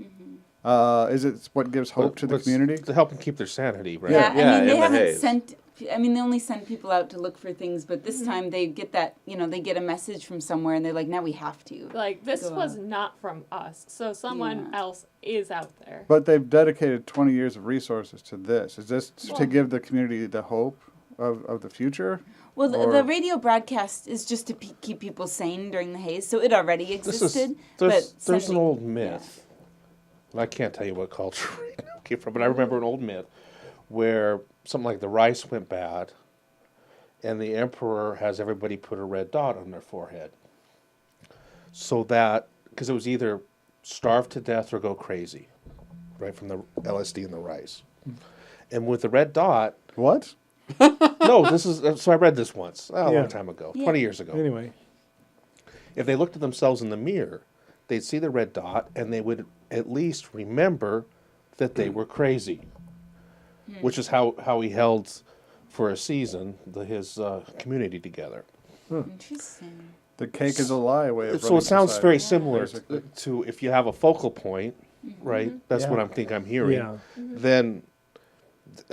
Is it what gives hope to the community? To help them keep their sanity, right? Yeah, Yeah, I mean, they in the haven't haze. sent. I mean, they only send people out to look for things, but this time they get that, you know, they get a message from somewhere, and they're like, now we have to. Like, this Go was out. not from us, so someone else is out there. But they've dedicated 20 years of resources to this. Is this to Well- give the community the hope of the future? Well, Or- the radio broadcast is just to keep people sane during the haze, so it already existed. There's but an sending- old myth. I can't tell you what culture it came from, but I remember an old myth where something like the rice went bad, and the emperor has everybody put a red dot on their forehead. So that, because it was either starve to death or go crazy, right, from the LSD and the rice. And with the red dot, What? no, this is, so I read this once, a Yeah. long time ago, Yeah. 20 years ago. Anyway, If they looked at themselves in the mirror, they'd see the red dot and they would at least remember that they were crazy, which is how he held for a season his community together. Interesting. The cake is a lie way of So running it sounds society, very similar basically. to if you have a focal point, right? That's what I'm hearing. yeah. Then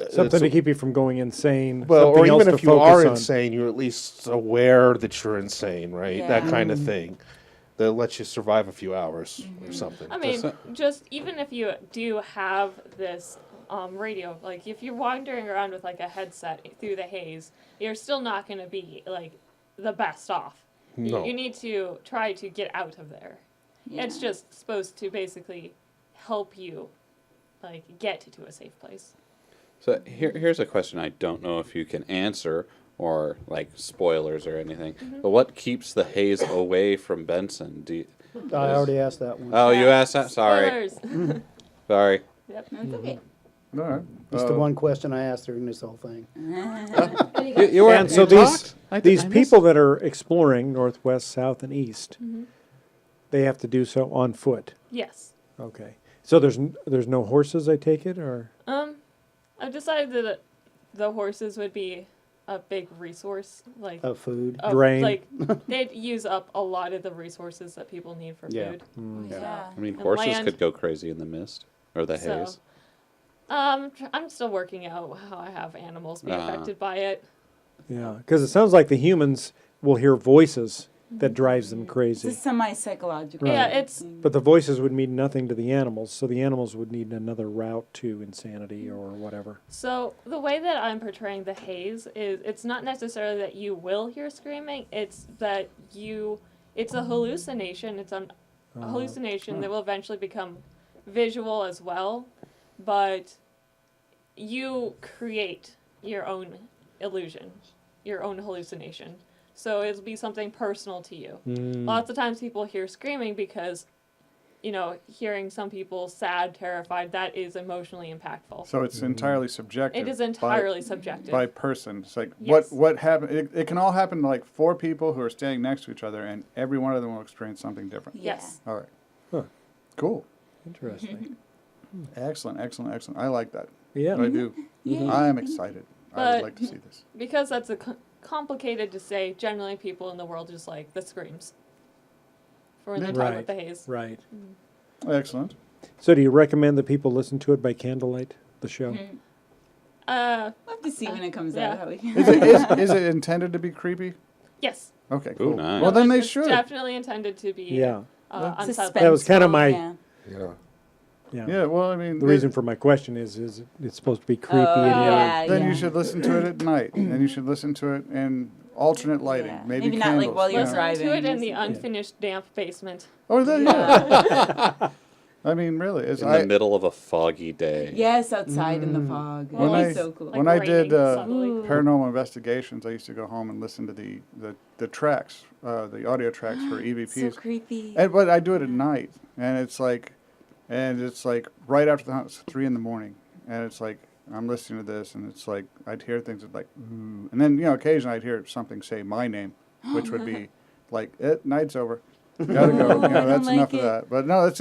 Something to it's- keep you from going insane. well, something or else even to if you focus are on. insane, you're at least aware that you're insane, right? That Yeah. kind of thing. That lets you survive a few hours or something. I mean, just even if you do have this radio, like if you're wandering around with like a headset through the haze, you're still not going to be like the best off. No. You need to try to get out of there. It's just supposed to basically help you like get to a safe place. So here's a question I don't know if you can answer or like spoilers or anything. But what keeps the haze away from Benson? I already asked that one. Oh, you asked that? Sorry. Spoilers. Sorry. Yep. That's okay. All right. It's the one question I asked during this whole thing. You were, And so you talked? these people that are exploring northwest, south, and east, they have to do so on foot. Yes. Okay. So there's no horses, I take it, or I've decided that the horses would be a big resource, like Of food. Drain. like they'd use up a lot of the resources that people need for Yeah. food. Yeah. I mean, And horses land. could go crazy in the mist or the So, haze. I'm still working out how I have animals be affected by it. yeah, because it sounds like the humans will hear voices that drives them It's a crazy, semi-psychological. Yeah, thing. it's but the voices would mean nothing to the animals, so the animals would need another route to insanity or whatever. so the way that I'm portraying the haze is it's not necessarily that you will hear screaming, it's that it's a hallucination. It's a hallucination that will eventually become visual as well, but you create your own illusion, your own hallucination. So it'll be something personal to you. Lots of times people hear screaming because, hearing some people sad, terrified, that is emotionally impactful. So it's entirely subjective. It is entirely subjective. by person. It's like Yes. what happened. It can all happen to like four people who are standing next to each other, and every one of them will experience something different. Yes. All right. Huh. Cool. Interesting. Excellent. I like that. Yeah. I do. I am excited. I would But- like to see this. Because that's complicated to say, generally people in the world just like the screams for when they're talking Right. about the haze. Right. Excellent. So do you recommend that people listen to it by candlelight, the show? We'll have to see when it comes out. How we Is it intended to be creepy? Yes. Okay, Ooh, cool. nice. Well, then they It's should. definitely intended to be Yeah. unsettling. That was kind of my- Yeah. Yeah. Yeah. Yeah, well, I mean, The reason for my question is it's supposed to be creepy Oh, and yeah. then you should listen to it at night, and you should listen to it in alternate lighting, Yeah. maybe Maybe not, candles. like, while you're Listen driving. to it in or the something. unfinished damp basement. Oh, yeah. I mean, really, In the middle of a foggy day. Yes, outside in the fog. When That'd I- be so cool. when I did, raining subtly. paranormal investigations, I used to go home and listen to the tracks, the audio tracks for so EVPs. creepy. But I do it at night, and it's like right after the hunt, it's 3 a.m, and it's like I'm listening to this, and it's like I'd hear things like, ooh, and then occasionally I'd hear something say my name, which would be like, night's over, gotta go. I don't That's like enough of it. that. But no, that's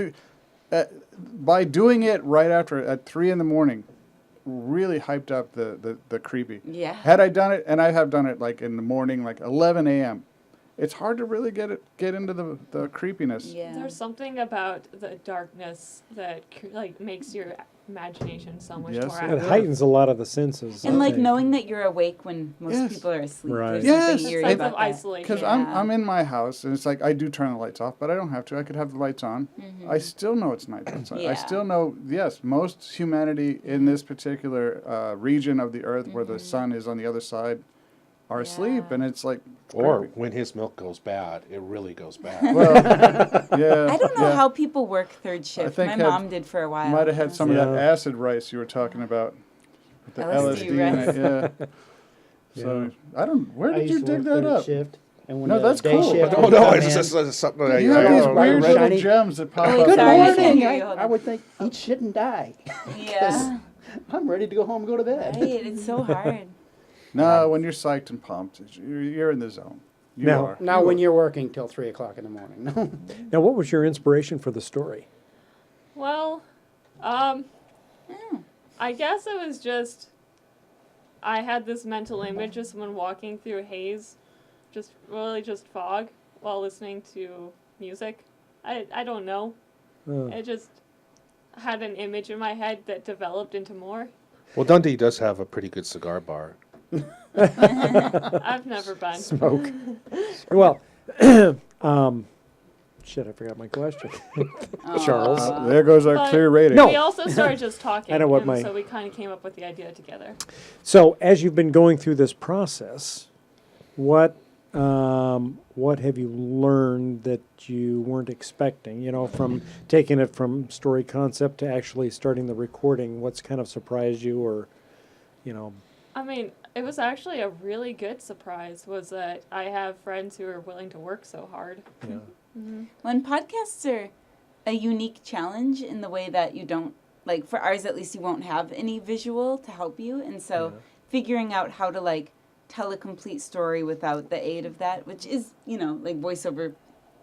by doing it right after at 3 a.m, really hyped up the creepy. Yeah. Had I done it, and I have done it like in the morning, like 11 a.m. It's hard to really get into the creepiness. Yeah. There's something about the darkness that makes your imagination so much Yes, more it It active. heightens a lot of the senses. And I like think. knowing that you're awake when most Yes. people are asleep. Right. There's Yes. something eerie Sense about of that. isolation. Because Yeah. I'm in my house, and it's like I do turn the lights off, but I don't have to. I could have the lights on. I still know it's night outside. Yeah. I still know, yes, most humanity in this particular region of the earth where the sun is on the other side are asleep, Yeah. and it's like Or creepy. when his milk goes bad, it really goes bad. Well, yeah. I don't know yeah. how people work third shift. think My had- mom did for a while. Might have had some of that Yeah. acid rice you were talking about. With the LSD LSD in rice. it, yeah. So I don't. Where I did you used to dig work that third up? shift, and when No, the that's day cool. shift Oh would no, come it's in, just something that You have these I weird read little shiny- gems that pop Oh, up. Good Sorry, I can't morning. hear you. Hold I on. would think, eat shit and die. Yeah. I'm ready to go home and go to bed. Right. It's so hard. No, when you're psyched and pumped, you're in the zone. You Now- are. Now, when you're working till 3 o'clock in the morning, no. Now, what was your inspiration for the story? Well, I guess it was just I had this mental image of someone walking through a haze, just fog while listening to music. I don't know. It just had an image in my head that developed into more. Well, Dundee does have a pretty good cigar bar. I've never been. Smoke. Well, shit, I forgot my question. Charles. There goes our But clear rating. No. We also started just talking, I know what and my- so we kind of came up with the idea together. So, as you've been going through this process, what have you learned that you weren't expecting? You know, from taking it from story concept to actually starting the recording, what's kind of surprised you, or, you know? I mean, it was actually a really good surprise was that I have friends who are willing to work so hard. Yeah. When podcasts are a unique challenge in the way that you don't, like for ours at least, you won't have any visual to help you. And so figuring out how to like tell a complete story without the aid of that, which is, you know, like voiceover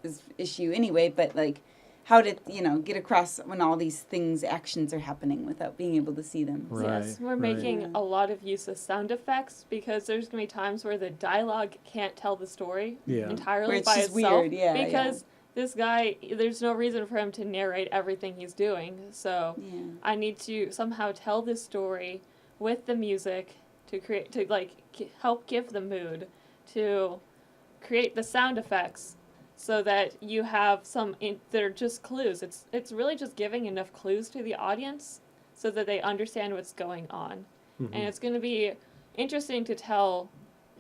is issue anyway, but like how to, you know, get across when all these things, actions are happening without being able to see them. Right. Yes, we're making a lot of use of sound effects because there's going to be times where the dialogue can't tell the story Yeah. entirely Where it's by just itself. weird, yeah, because this guy, there's no reason for him to narrate everything he's doing. So Yeah. I need to somehow tell this story with the music to create, to like help give the mood, to create the sound effects so that you have some, they're just clues. It's really just giving enough clues to the audience so that they understand what's going on. And it's going to be interesting to tell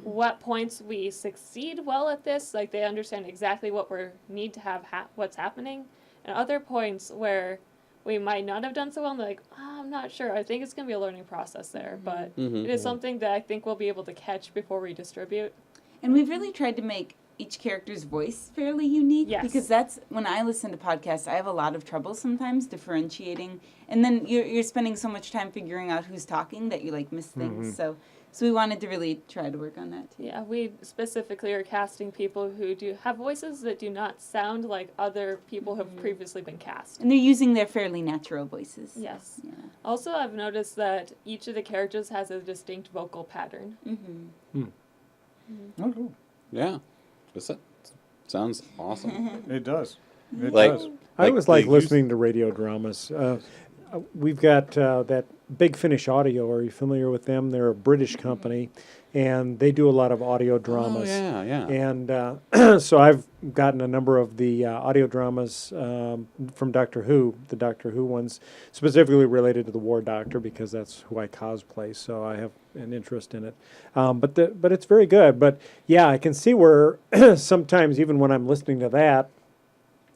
what points we succeed well at this, like they understand exactly what we need to have what's happening, and other points where we might not have done so well and they're like, I'm not sure. I think it's going to be a learning process there, but it is something that I think we'll be able to catch before we distribute. And we've really tried to make each character's voice fairly unique. Yes. Because that's, when I listen to podcasts, I have a lot of trouble sometimes differentiating. And then you're spending so much time figuring out who's talking that you, like, miss things. So we wanted to really try to work on that, too. Yeah, we specifically are casting people who do have voices that do not sound like other people who have previously been cast. And they're using their fairly natural voices. Yes. Yeah. Also, I've noticed that each of the characters has a distinct vocal pattern. Oh, cool. Yeah. Sounds awesome. It does. It Like, does. I always like the use- listening to radio dramas. We've got that Big Finish Audio. Are you familiar with them? They're a British company, and they do a lot of audio dramas. Oh, yeah. And so I've gotten a number of the audio dramas from Doctor Who, the Doctor Who ones, specifically related to the War Doctor, because that's who I cosplay, so I have an interest in it. But it's very good. But yeah, I can see where sometimes even when I'm listening to that,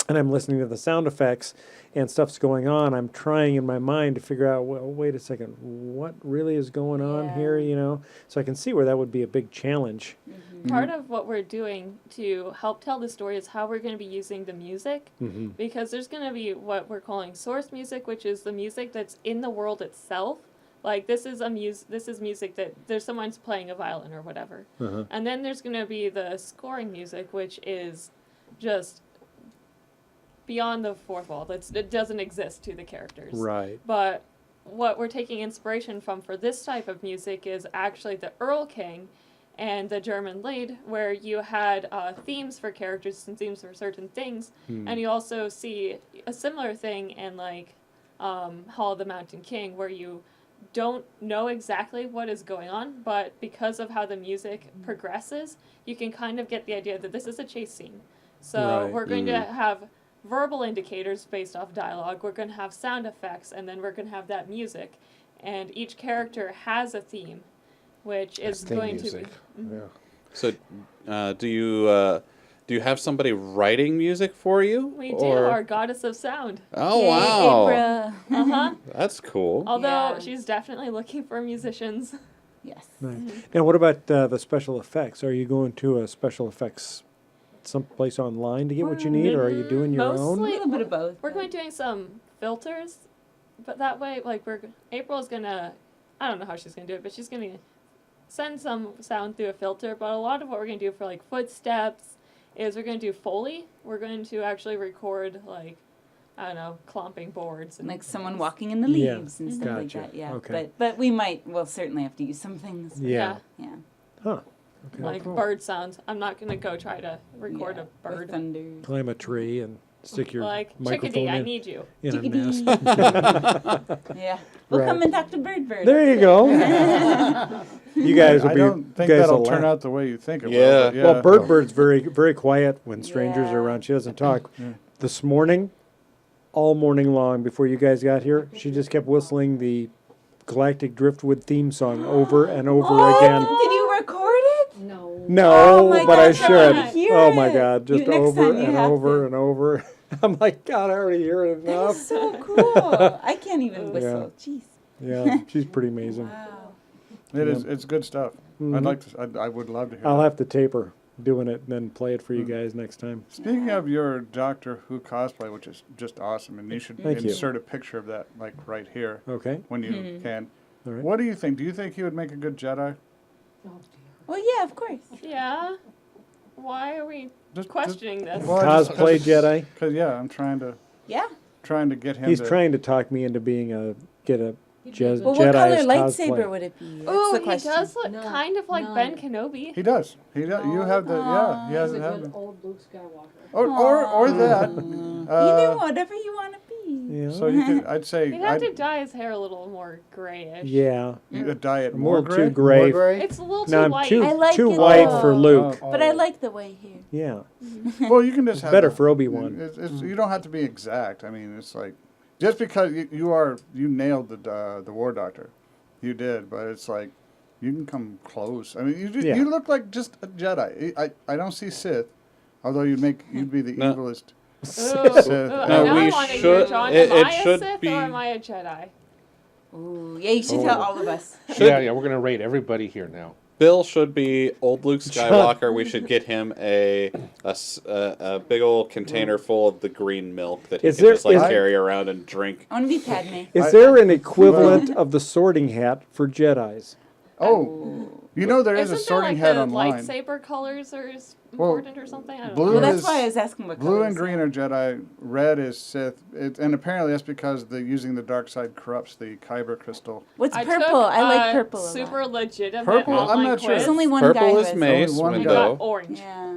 and I'm listening to the sound effects and stuff's going on, I'm trying in my mind to figure out, well, wait a second, what really is going on here, you know? So I can see where that would be a big challenge. Part of what we're doing to help tell the story is how we're going to be using the music, because there's going to be what we're calling source music, which is the music that's in the world itself. Like this is music that there's someone's playing a violin or whatever. And then there's going to be the scoring music, which is just beyond the fourth wall. It doesn't exist to the characters. Right. But what we're taking inspiration from for this type of music is actually the Earl King and the German Lied, where you had themes for characters and themes for certain things, and you also see a similar thing in like Hall of the Mountain King, where you don't know exactly what is going on, but because of how the music progresses, you can kind of get the idea that this is a chase scene. So Right. we're going to have verbal indicators based off dialogue, we're going to have sound effects, and then we're going to have that music. And each character has a theme, which is Theme going music. to be... Yeah. So, do you have somebody writing music for you? We do, or- our goddess of sound. Oh Yay, wow, April. Uh-huh. that's cool. Although Yeah. she's definitely looking for musicians. Yes. Right. Now, what about the special effects? Are you going to a special effects someplace online to get what you need, or are you doing your A own? Mostly- little bit of both. We're going to be doing some filters, but that way, like, April's gonna, I don't know how she's gonna do it, but she's gonna send some sound through a filter. But a lot of what we're gonna do for like footsteps is we're gonna do Foley. We're going to actually record like, I don't know, clomping boards and Like someone walking in the Yeah. leaves and stuff like Gotcha. that. Yeah. Okay. But we'll certainly have to use some things. Yeah. Yeah. Huh. Okay. like bird sounds. I'm not gonna go try to record Yeah. a Or bird. thunder. Climb a tree and stick your Like microphone chickadee, I in, need you. in a Chickadee. nest. Yeah. We'll Right. come and talk to Bird. There you go. You guys will I be. don't think you guys that'll will turn laugh. out the way you think it Yeah. will. But Well, Bird's very quiet when strangers Yeah. are around. She doesn't talk. This morning, all morning long before you guys got here, she just kept whistling the Galactic Driftwood theme song over and over again. Did you record it? No, Oh my but I gosh, I wanna should. hear Oh my it. God, just You- next over time you and have over to. and over. I'm like, God, I already hear it That enough. is so cool. I can't even whistle. Jeez. Yeah, she's pretty amazing. Wow. it is. It's good stuff. Mhm. I'd like to. I would love to hear. I'll that. have to tape her doing it and then play it for you guys next time. Speaking of your Doctor Who cosplay, which is just awesome, and you should Thank you. insert a picture of that, like right here, Okay. when you can. All right. What do you think? Do you think he would make a good Jedi? Well, yeah, of course. Yeah. Why are we Just questioning this? Cosplay Jedi. Because yeah, I'm trying Yeah. to get him. He's to, trying to talk me into being a Je- Well, what color Jedi's lightsaber cosplay. would it be? That's Oh, the he question. does look kind of like Ben Kenobi. He does. He does. You have the yeah. He has it. Have old Luke Skywalker. or that. Either whatever you want to be. Yeah. So you could. I'd say. He'd have I'd, to dye his hair a little more grayish. Yeah. you'd dye it I'm a more little too gray. gray. More gray? It's a little No, too I'm white. too I like too it white though. for Luke. But I like the way here. Yeah. Well, you can just have Better the- for Obi-Wan. It's, you don't have to be exact. I mean, it's like just because you nailed the War Doctor, you did. But it's like you can come close. I mean, Yeah. you look like just a Jedi. I don't see Sith, although you'd be the No. evilest. Ooh, Sith. ooh, No, now we I want to hear, should- John. it- Am it I a should Sith be- or am I a Jedi? Ooh, yeah, you should tell all of us. Yeah, we're gonna rate everybody here now. Bill should be old Luke Skywalker. We should get him a big old container full of the green milk that he Is can there- just like is- carry around and drink. I want to be Padme. Is there an equivalent of the sorting hat for Jedis? Oh, you know there is a Isn't sorting there hat like the online. lightsaber colors are Well, important or something? I don't blue know. Well, that's is- why I was asking what Blue colors. and green are Jedi. Red is Sith. And apparently that's because using the dark side corrupts the kyber crystal. What's I purple? took I like a purple a lot. super legitimate Purple? I'm online not sure. quiz. There's only one guy Purple who is has Mace Only one I guy. got window. orange. Yeah.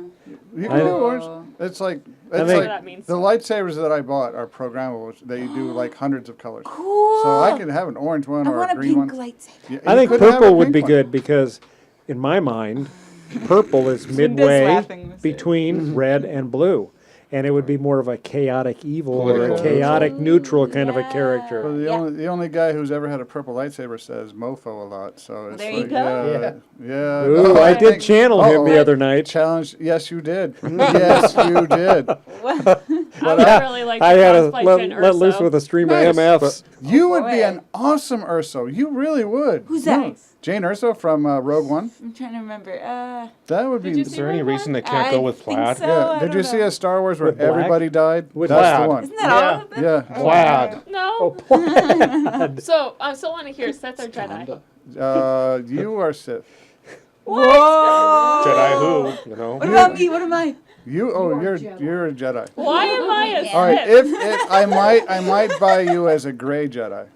You I can do know. orange. It's like It's think- like that means. the lightsabers that I bought are programmable. They do like hundreds of colors. Cool. So I could have an orange one I or want a a green pink one. lightsaber. Yeah, I you think could have a purple would pink be one. good because, in my mind, purple is Linda's midway laughing with it. between red and blue. And it would be more of a chaotic evil or a Political chaotic neutral Ooh, kind of a yeah. character. Well, Yeah. the only guy who's ever had a purple lightsaber says "mofo" a lot. So it's there like, you go. yeah. Ooh, No, I did think- channel him the Uh-oh. other night. Challenge. Yes, you did. Yes, you did. What? I would really like to I had to cosplay Jyn let loose Erso. with a stream Nice. of MFs. You would be boy. an awesome Urso. You really would. Who's No. that? Jane Urso from Rogue One. I'm trying to remember. That would Did be. you Is see there any Rogue reason One? they can't I go with think plaid? so. Yeah. I Did you don't see know. a Star Wars where With black? everybody died? With That's plaid. the one. Isn't that all of them? Yeah. Plaid. No. Oh, So I still want to hear Sith or Jedi. You are Sith. Whoa! Jedi who? You know. What about me? What am I? You're a Jedi. Why am I a Sith? All right. If I might buy you as a gray Jedi.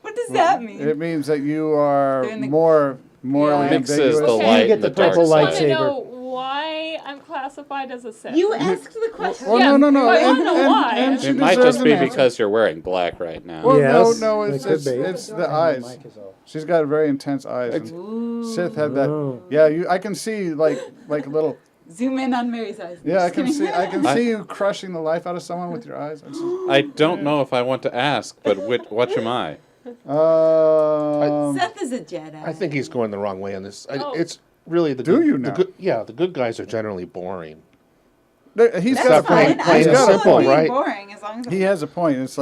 What does that mean? It means that you are They're in the- more morally Yeah. Mixes ambiguous. the Okay. light You get and the the dark purple I want side. to lightsaber. know why I'm classified as a Sith. You asked the question. Well, Yeah, no. but I don't know why. And she It might deserves just be an answer. because you're wearing black right now. Well, Yes, no, it it's could be. it's the eyes. She's got very intense eyes. and Ooh. Sith had that. Oh. Yeah, I can see like little. Zoom in on Mary's eyes. Yeah, I Just can kidding. see. I can see you crushing the life out of someone with your eyes. I don't know if I want to ask, but which am I? Seth is a Jedi. I think he's going the wrong way on this. Oh. It's really the Do good, you the now? good. Yeah, the good guys are generally boring. He's That's got a fine. point. I He's don't got a simple, want point. being right? boring as long as He has a point. It's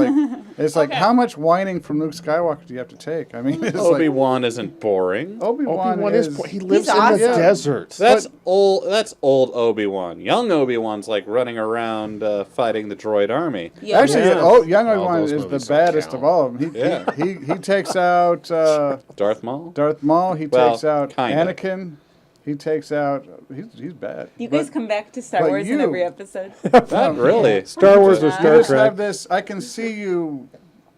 like Okay. how much whining from Luke Skywalker do you have to take? I mean, it's Obi-Wan isn't boring. Obi-Wan Obi-Wan is. He lives in awesome. the desert. That's old. That's old Obi-Wan. Young Obi-Wan's like running around fighting the droid army. Yeah. Actually, Yeah. young All Obi-Wan those is the movies don't baddest count. of all of them. Yeah. He takes out Darth Maul. Darth Maul. He Well, takes out kinda. Anakin. He takes out. He's bad. You guys But come back to Star but Wars in you- every episode. Not really. Star Wars or You you Star just have Trek. this. I can see you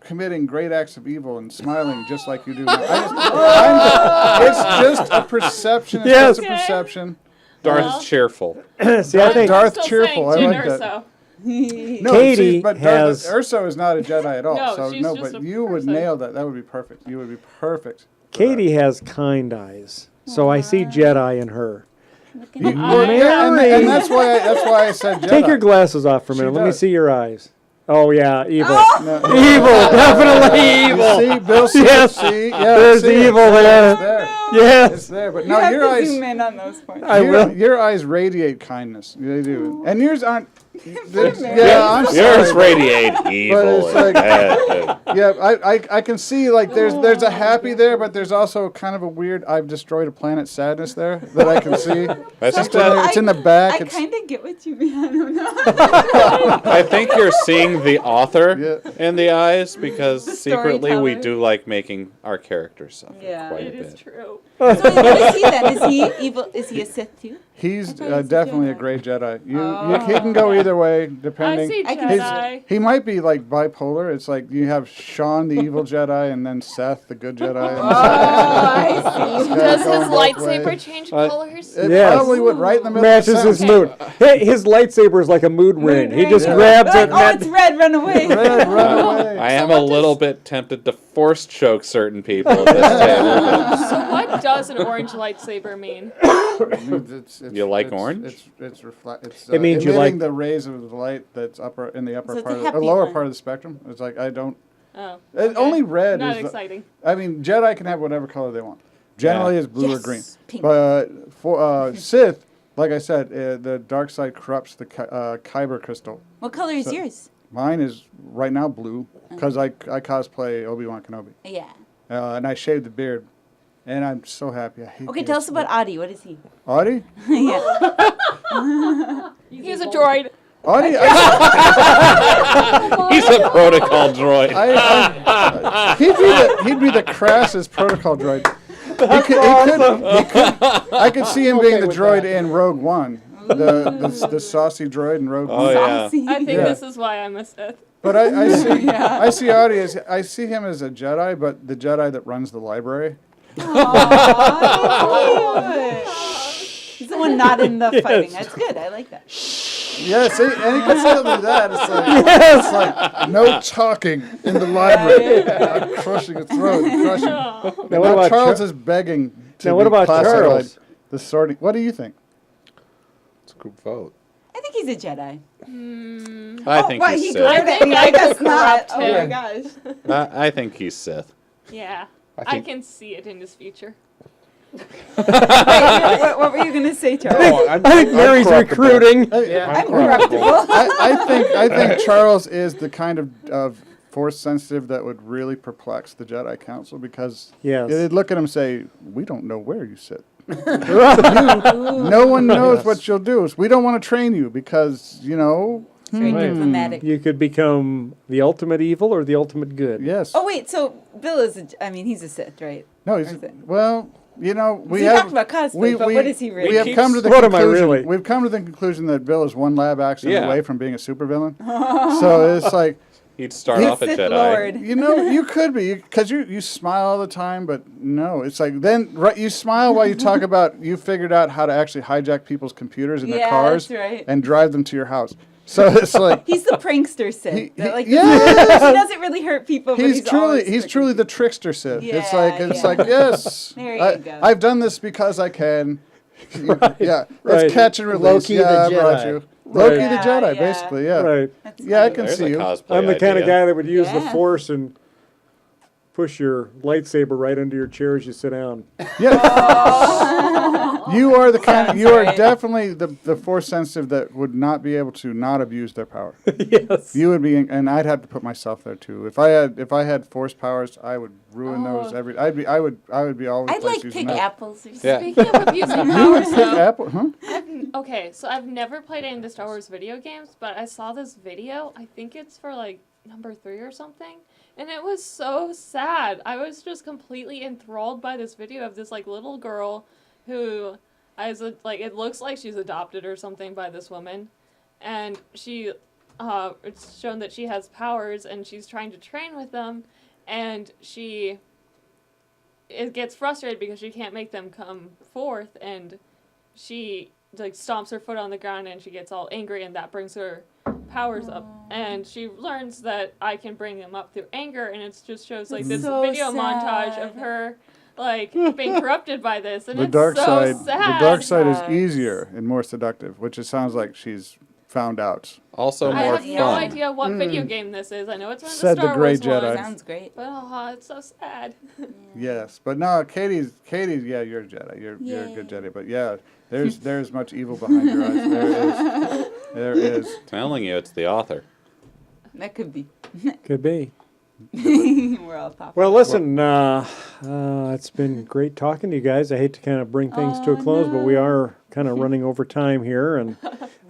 committing great acts of evil and smiling just like you do. Now. It's just a perception. It's Yes. just a perception. Darth Well. cheerful. See, I think Darth I'm still cheerful, I saying like Jyn that. Erso. No, Katie see, but has- Urso is not a Jedi at all. No, so she's no, just but a you would person. nail that. That would be perfect. You would be perfect. for Katie has kind eyes, so I see Jedi in her. Looking at that. me. Yeah, and Mary. that's why I said Jedi. Take your glasses off for a She minute. Let me does. see your eyes. Oh yeah, evil. No, Evil, definitely evil. See, Bill, see, Yes. see, yeah, There's see it. evil It's there. there. It's Yes. there. But You no, have your to eyes. zoom in on those points. I will. Your eyes radiate kindness. They do. And yours aren't. Mary. Yeah, I'm Yours sorry. radiate evil. it's like- Yeah. Yeah, I can see like there's a happy there, but there's also kind of a weird I've destroyed a planet sadness there that I can see. That's It's, just it's in the back. I It's, kind of get what you mean. I don't know. I think you're seeing the author Yeah. in the eyes because The secretly we storyteller. do like making our characters suffer Yeah. quite a It is bit. true. So what is he then? Is he evil? Is he a Sith too? he's thought he was a definitely a Jedi. great Jedi. Oh. He can go either way I depending. see I can Jedi. He might be like bipolar. It's like you have Sean, the evil Jedi, and then Seth, the good Jedi. Oh, I see. Does his Go both lightsaber ways. change Uh, colors? It Yes. probably would right in the middle. Matches of the his sentence. mood. His lightsaber is like a mood ring. He ring. just Yeah. grabs Like, it. oh, it's red. Run away. Red, run away. I am a little bit tempted to force choke certain people at this table. So what does an orange lightsaber mean? You like orange? It's It means you emitting like- the rays of the light that's in the upper So it's a part, happy lower one. part of the spectrum. It's like I don't. Oh, Only red not is. exciting. I mean, Jedi can have whatever color they want. Generally, Yeah. it's blue or Yes, green. pink. But for Sith, like I said, the dark side corrupts the kyber crystal. What color is yours? Mine is right now blue because I cosplay Obi-Wan Kenobi, Yeah. and I shaved the beard, and I'm so happy. I hate Okay, beards. tell us about Adi. What is he? Audie. Yeah. He's a droid. Audie, He's a protocol droid. he'd be the crassest protocol droid. I could see him being the droid in Rogue One, the saucy droid in Rogue Oh One. yeah. Saucy. I think Yeah. this is why I'm a Sith. But I see Audie as I see him as a Jedi, but the Jedi that runs the library. Aw, cute. He's the one not in the fighting. That's good. I like that. Yeah, see, and he can still do that. It's like no talking in the library. I'm crushing his throat. Crushing. Now, what Now about Charles is begging to Now, what be about classified Charles? the sorting. What do you think? It's a group vote. I think he's a Jedi. I think Why he's he Sith. glared at me? I guess not. Oh my him. gosh. I think he's Sith. Yeah, I I think- can see it in his future. Wait, what were you gonna say, Charles? Oh, I think Mary's corruptible. recruiting. I'm corruptible. I think Charles is the kind of force sensitive that would really perplex the Jedi Council because Yes. they'd look at him and say, "We don't know where you sit. No one knows what you'll do. We don't want to train you because It's very diplomatic. You could become the ultimate evil or the ultimate good. Yes. Oh wait, so Bill is he's a Sith, right? No, Or he's is it? well. We We have talked about cosplay, but what is he really? We have come to the What am I conclusion. really? We've come to the conclusion that Bill is one lab accident Yeah. away from being a supervillain. So it's like, He'd start He's off a Sith Jedi. Lord. you could be because you smile all the time, but no, it's like then you smile while you talk about you figured out how to actually hijack people's computers in their Yeah, cars that's right. and drive them to your house. So it's like. He's the prankster Sith. He- that, like, yes! he doesn't really hurt people. But He's truly always truly the trickster Sith. It's Yeah, like yes, There you go. I've done this because I can. Yeah, right. it's catch and release. Loki the I brought Jedi. you. Loki Yeah, the Jedi, yeah. basically. Yeah, Right. That's yeah, I funny. can There's see a you. cosplay I'm the kind of idea. guy that would use the Yeah. force and push your lightsaber right under your chair as you sit down. Yeah, you are the kind. Sounds You are right. definitely the force sensitive that would not be able to not abuse their power. Yes. You would be, and I'd have to put myself there too. If I had force powers, I would ruin those every. I would be all over the I'd place like using pick that. apples or something. Yeah. Speaking of abusing powers, though, Apple, huh? okay, so I've never played any of the Star Wars video games, but I saw this video. I think it's for like number 3 or something, and it was so sad. I was just completely enthralled by this video of this like little girl who it looks like she's adopted or something by this woman, and she it's shown that she has powers and she's trying to train with them, and it gets frustrated because she can't make them come forth, and she like stomps her foot on the ground and she gets all angry, and that brings her powers up, and she learns that I can bring them up through anger, and it just shows like this So video montage of sad. her like being corrupted by this, and The it's dark so side. sad. The dark side is Sucks. easier and more seductive, which it sounds like she's found out. Also I more have no fun. idea what video game this is. I know it's one of the Said the Star great Wars Jedi. ones, Sounds great. but it's so sad. Yes, but no, Katie's. Yeah, you're a Jedi. You're a good Jedi. But yeah, there's much evil behind your eyes. There is. Telling you, it's the author. That could be. Could be. We're all popping. Well, listen, it's been great talking to you guys. I hate to kind of bring things to a close, but we are kind of running over time here, and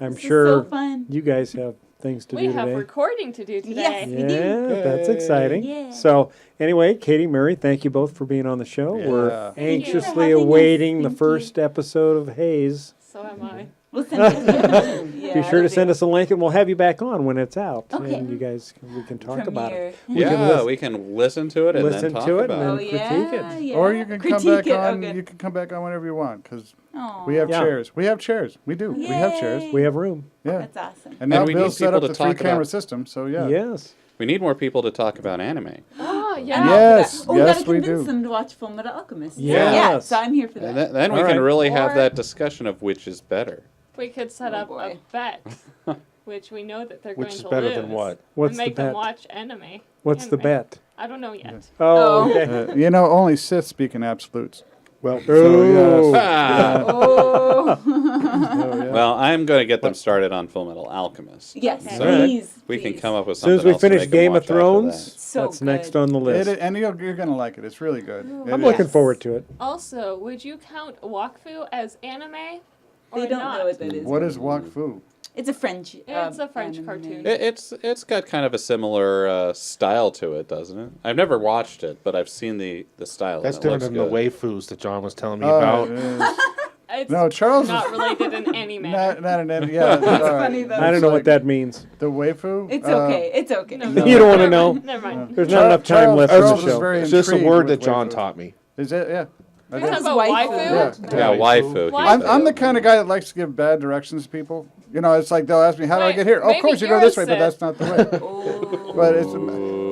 I'm This is sure so fun. you guys have things to We do have today. recording to do today. Yes. We do. Yeah, that's exciting. Yeah. So, anyway, Katie, Mary, thank you both for being on the show. Yeah. We're Thank you for anxiously having us. awaiting the Thank first episode of Haze. So am I. We'll send it to you. Be sure to send us a link, and we'll have you back on when it's out, Okay. and we can talk about it. Premiere. can Yeah, listen- we can listen to it and listen then talk to it about and Oh then it. critique yeah, it. yeah. Or you can come Critique back it. on. Oh, good. You can come back on whenever you want because Aw. we have Yeah. chairs. We have chairs. We do. We have chairs. Yay. We have room. Yeah. That's awesome. And now we Bill need set people up to the talk 3-camera about- system. So yeah. Yes. We need more people to talk about anime. Oh yeah. Yes. Oh, Yes, gotta we convince do. them to watch Full Metal Alchemist. Yes. Yeah, so I'm here for that. And then we All can right. really have Or- that discussion of which is better. We could set Oh, up a boy. bet, which we know that they're Which going is to better lose. than what? What's and the make them bet? watch anime. What's the Anime. bet? I don't know yet. Oh, Oh. okay. Only Sith speak in absolutes. Well, Oh. Ah. Oh. Well, I'm going to get them started on Full Metal Alchemist. Yes, Okay. please. We can please. come up with As soon something as we else to finish make them Game of watch after Thrones, So that's good. next on the list. And you're going to like it. It's really good. I'm It looking is. forward to it. Also, would you count Wakfu as anime? Or They don't not? know what that is. What is Wak Fu? It's a French. It's a French anime. cartoon. It's got kind of a similar style to it, doesn't it? I've never watched it, but I've seen the style. that's and it different than looks the good. waifus that John was telling me Oh, about. it is. It's No, Charles not is related in any manner. not an end. Yeah, it's all right. funny, though. I don't know what that means. The waifu. It's okay. It's okay. No, You don't wanna never know. mind, Never mind. There's not enough time Charles- left in the Charles is show. very It's just a intrigued word with that John waifu. taught me. Is it? Yeah. You're talking It's about waifu. waifu? Yeah. Yeah, waifu. he Waifu. I'm said. the kind of guy that likes to give bad directions to people. You know, it's like they'll ask me, how do I Wait, get here? Oh, of maybe course you go you're this a way, but Sith. that's not the way. But it's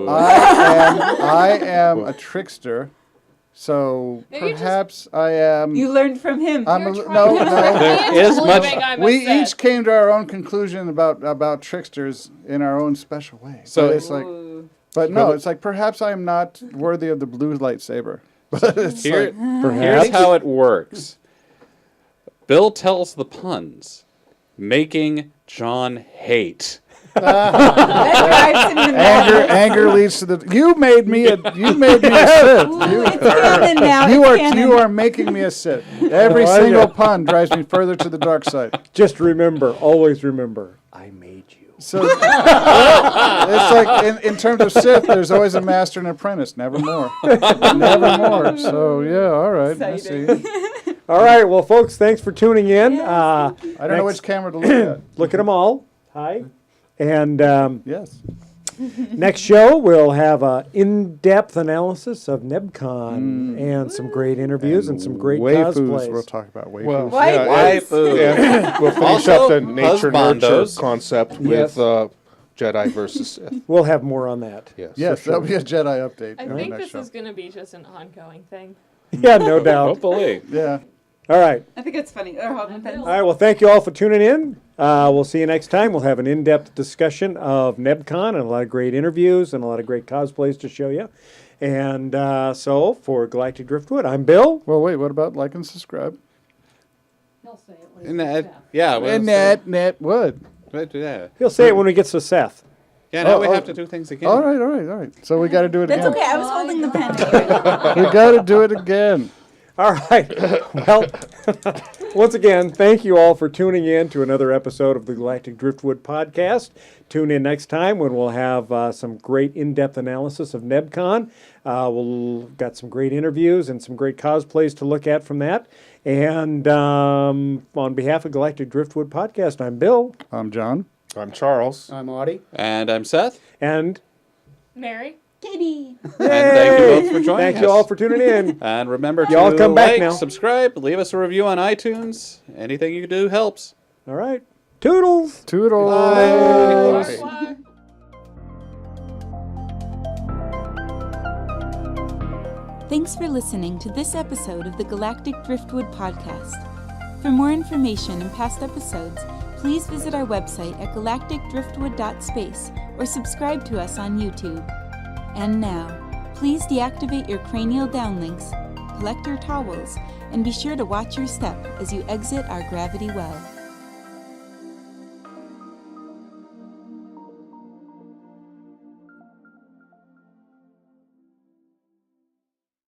I am a trickster, so Maybe just- perhaps I am. You learned from him. I'm You're no, trying to no. trick me is into much- believing I'm a We Sith. each came to our own conclusion about tricksters in our own special way. So- But it's like, Ooh. but no, it's like perhaps I am not worthy of the blue lightsaber. But it's Here, like, here's how it works. Bill tells the puns, making John hate. That drives him to anger leads to the. You made me a Sith. Ooh, it's canon now. It's canon. You are making me a Sith. Every Oh, I single know. pun drives me further to the dark side. Just remember, always remember, I made you. So it's like in terms of Sith, there's always a master and apprentice, never more, never more. So yeah, all right, I see. All right, well, folks, thanks for tuning in. I don't know which camera to look at. Look at them all. Hi. And Yes. next show, we'll have an in-depth analysis of Nebaskon and some great interviews and some great waifus. cosplays. We'll talk about waifus. Well, Why- yeah, why- and- Waifu. and we'll finish Also, up the nature nurture husbandos. concept Yes. with Jedi versus Sith. We'll have more on that. Yes. Yes, for sure. that'll be a Jedi update. I on the think next this show. is going to be just an ongoing thing. Yeah, no doubt. Hopefully. Yeah. All right. I think it's funny. Or hold on, All right, well, thank you all for tuning in. We'll see you next time. We'll have an in-depth discussion of Nebaskon and a lot of great interviews and a lot of great cosplays to show you. And so, for Galactic Driftwood, I'm Bill. Well, wait. What about like and subscribe? And yeah. well, And net what? Yeah. He'll say it when we get to Seth. Yeah, now Oh, we oh. have to do things again. All right. So we got to do it That's again. okay. I was holding the pen. We got to do it again. All right. Well, once again, thank you all for tuning in to another episode of the Galactic Driftwood podcast. Tune in next time when we'll have some great in-depth analysis of Nebaskon. We'll got some great interviews and some great cosplays to look at from that. And on behalf of Galactic Driftwood podcast, I'm Bill. I'm John. I'm Charles. I'm Audie. And I'm Seth. And Mary? Kitty. And thank you both for joining us. thank you all for tuning in. And remember Y'all to come back like, now. subscribe, leave us a review on iTunes. Anything you can do helps. All right. Toodles. Toodles. Bye. Thanks for listening to this episode of the Galactic Driftwood podcast. For more information and past episodes, please visit our website at galacticdriftwood.space or subscribe to us on YouTube. And now, please deactivate your cranial downlinks, collect your towels, and be sure to watch your step as you exit our gravity well.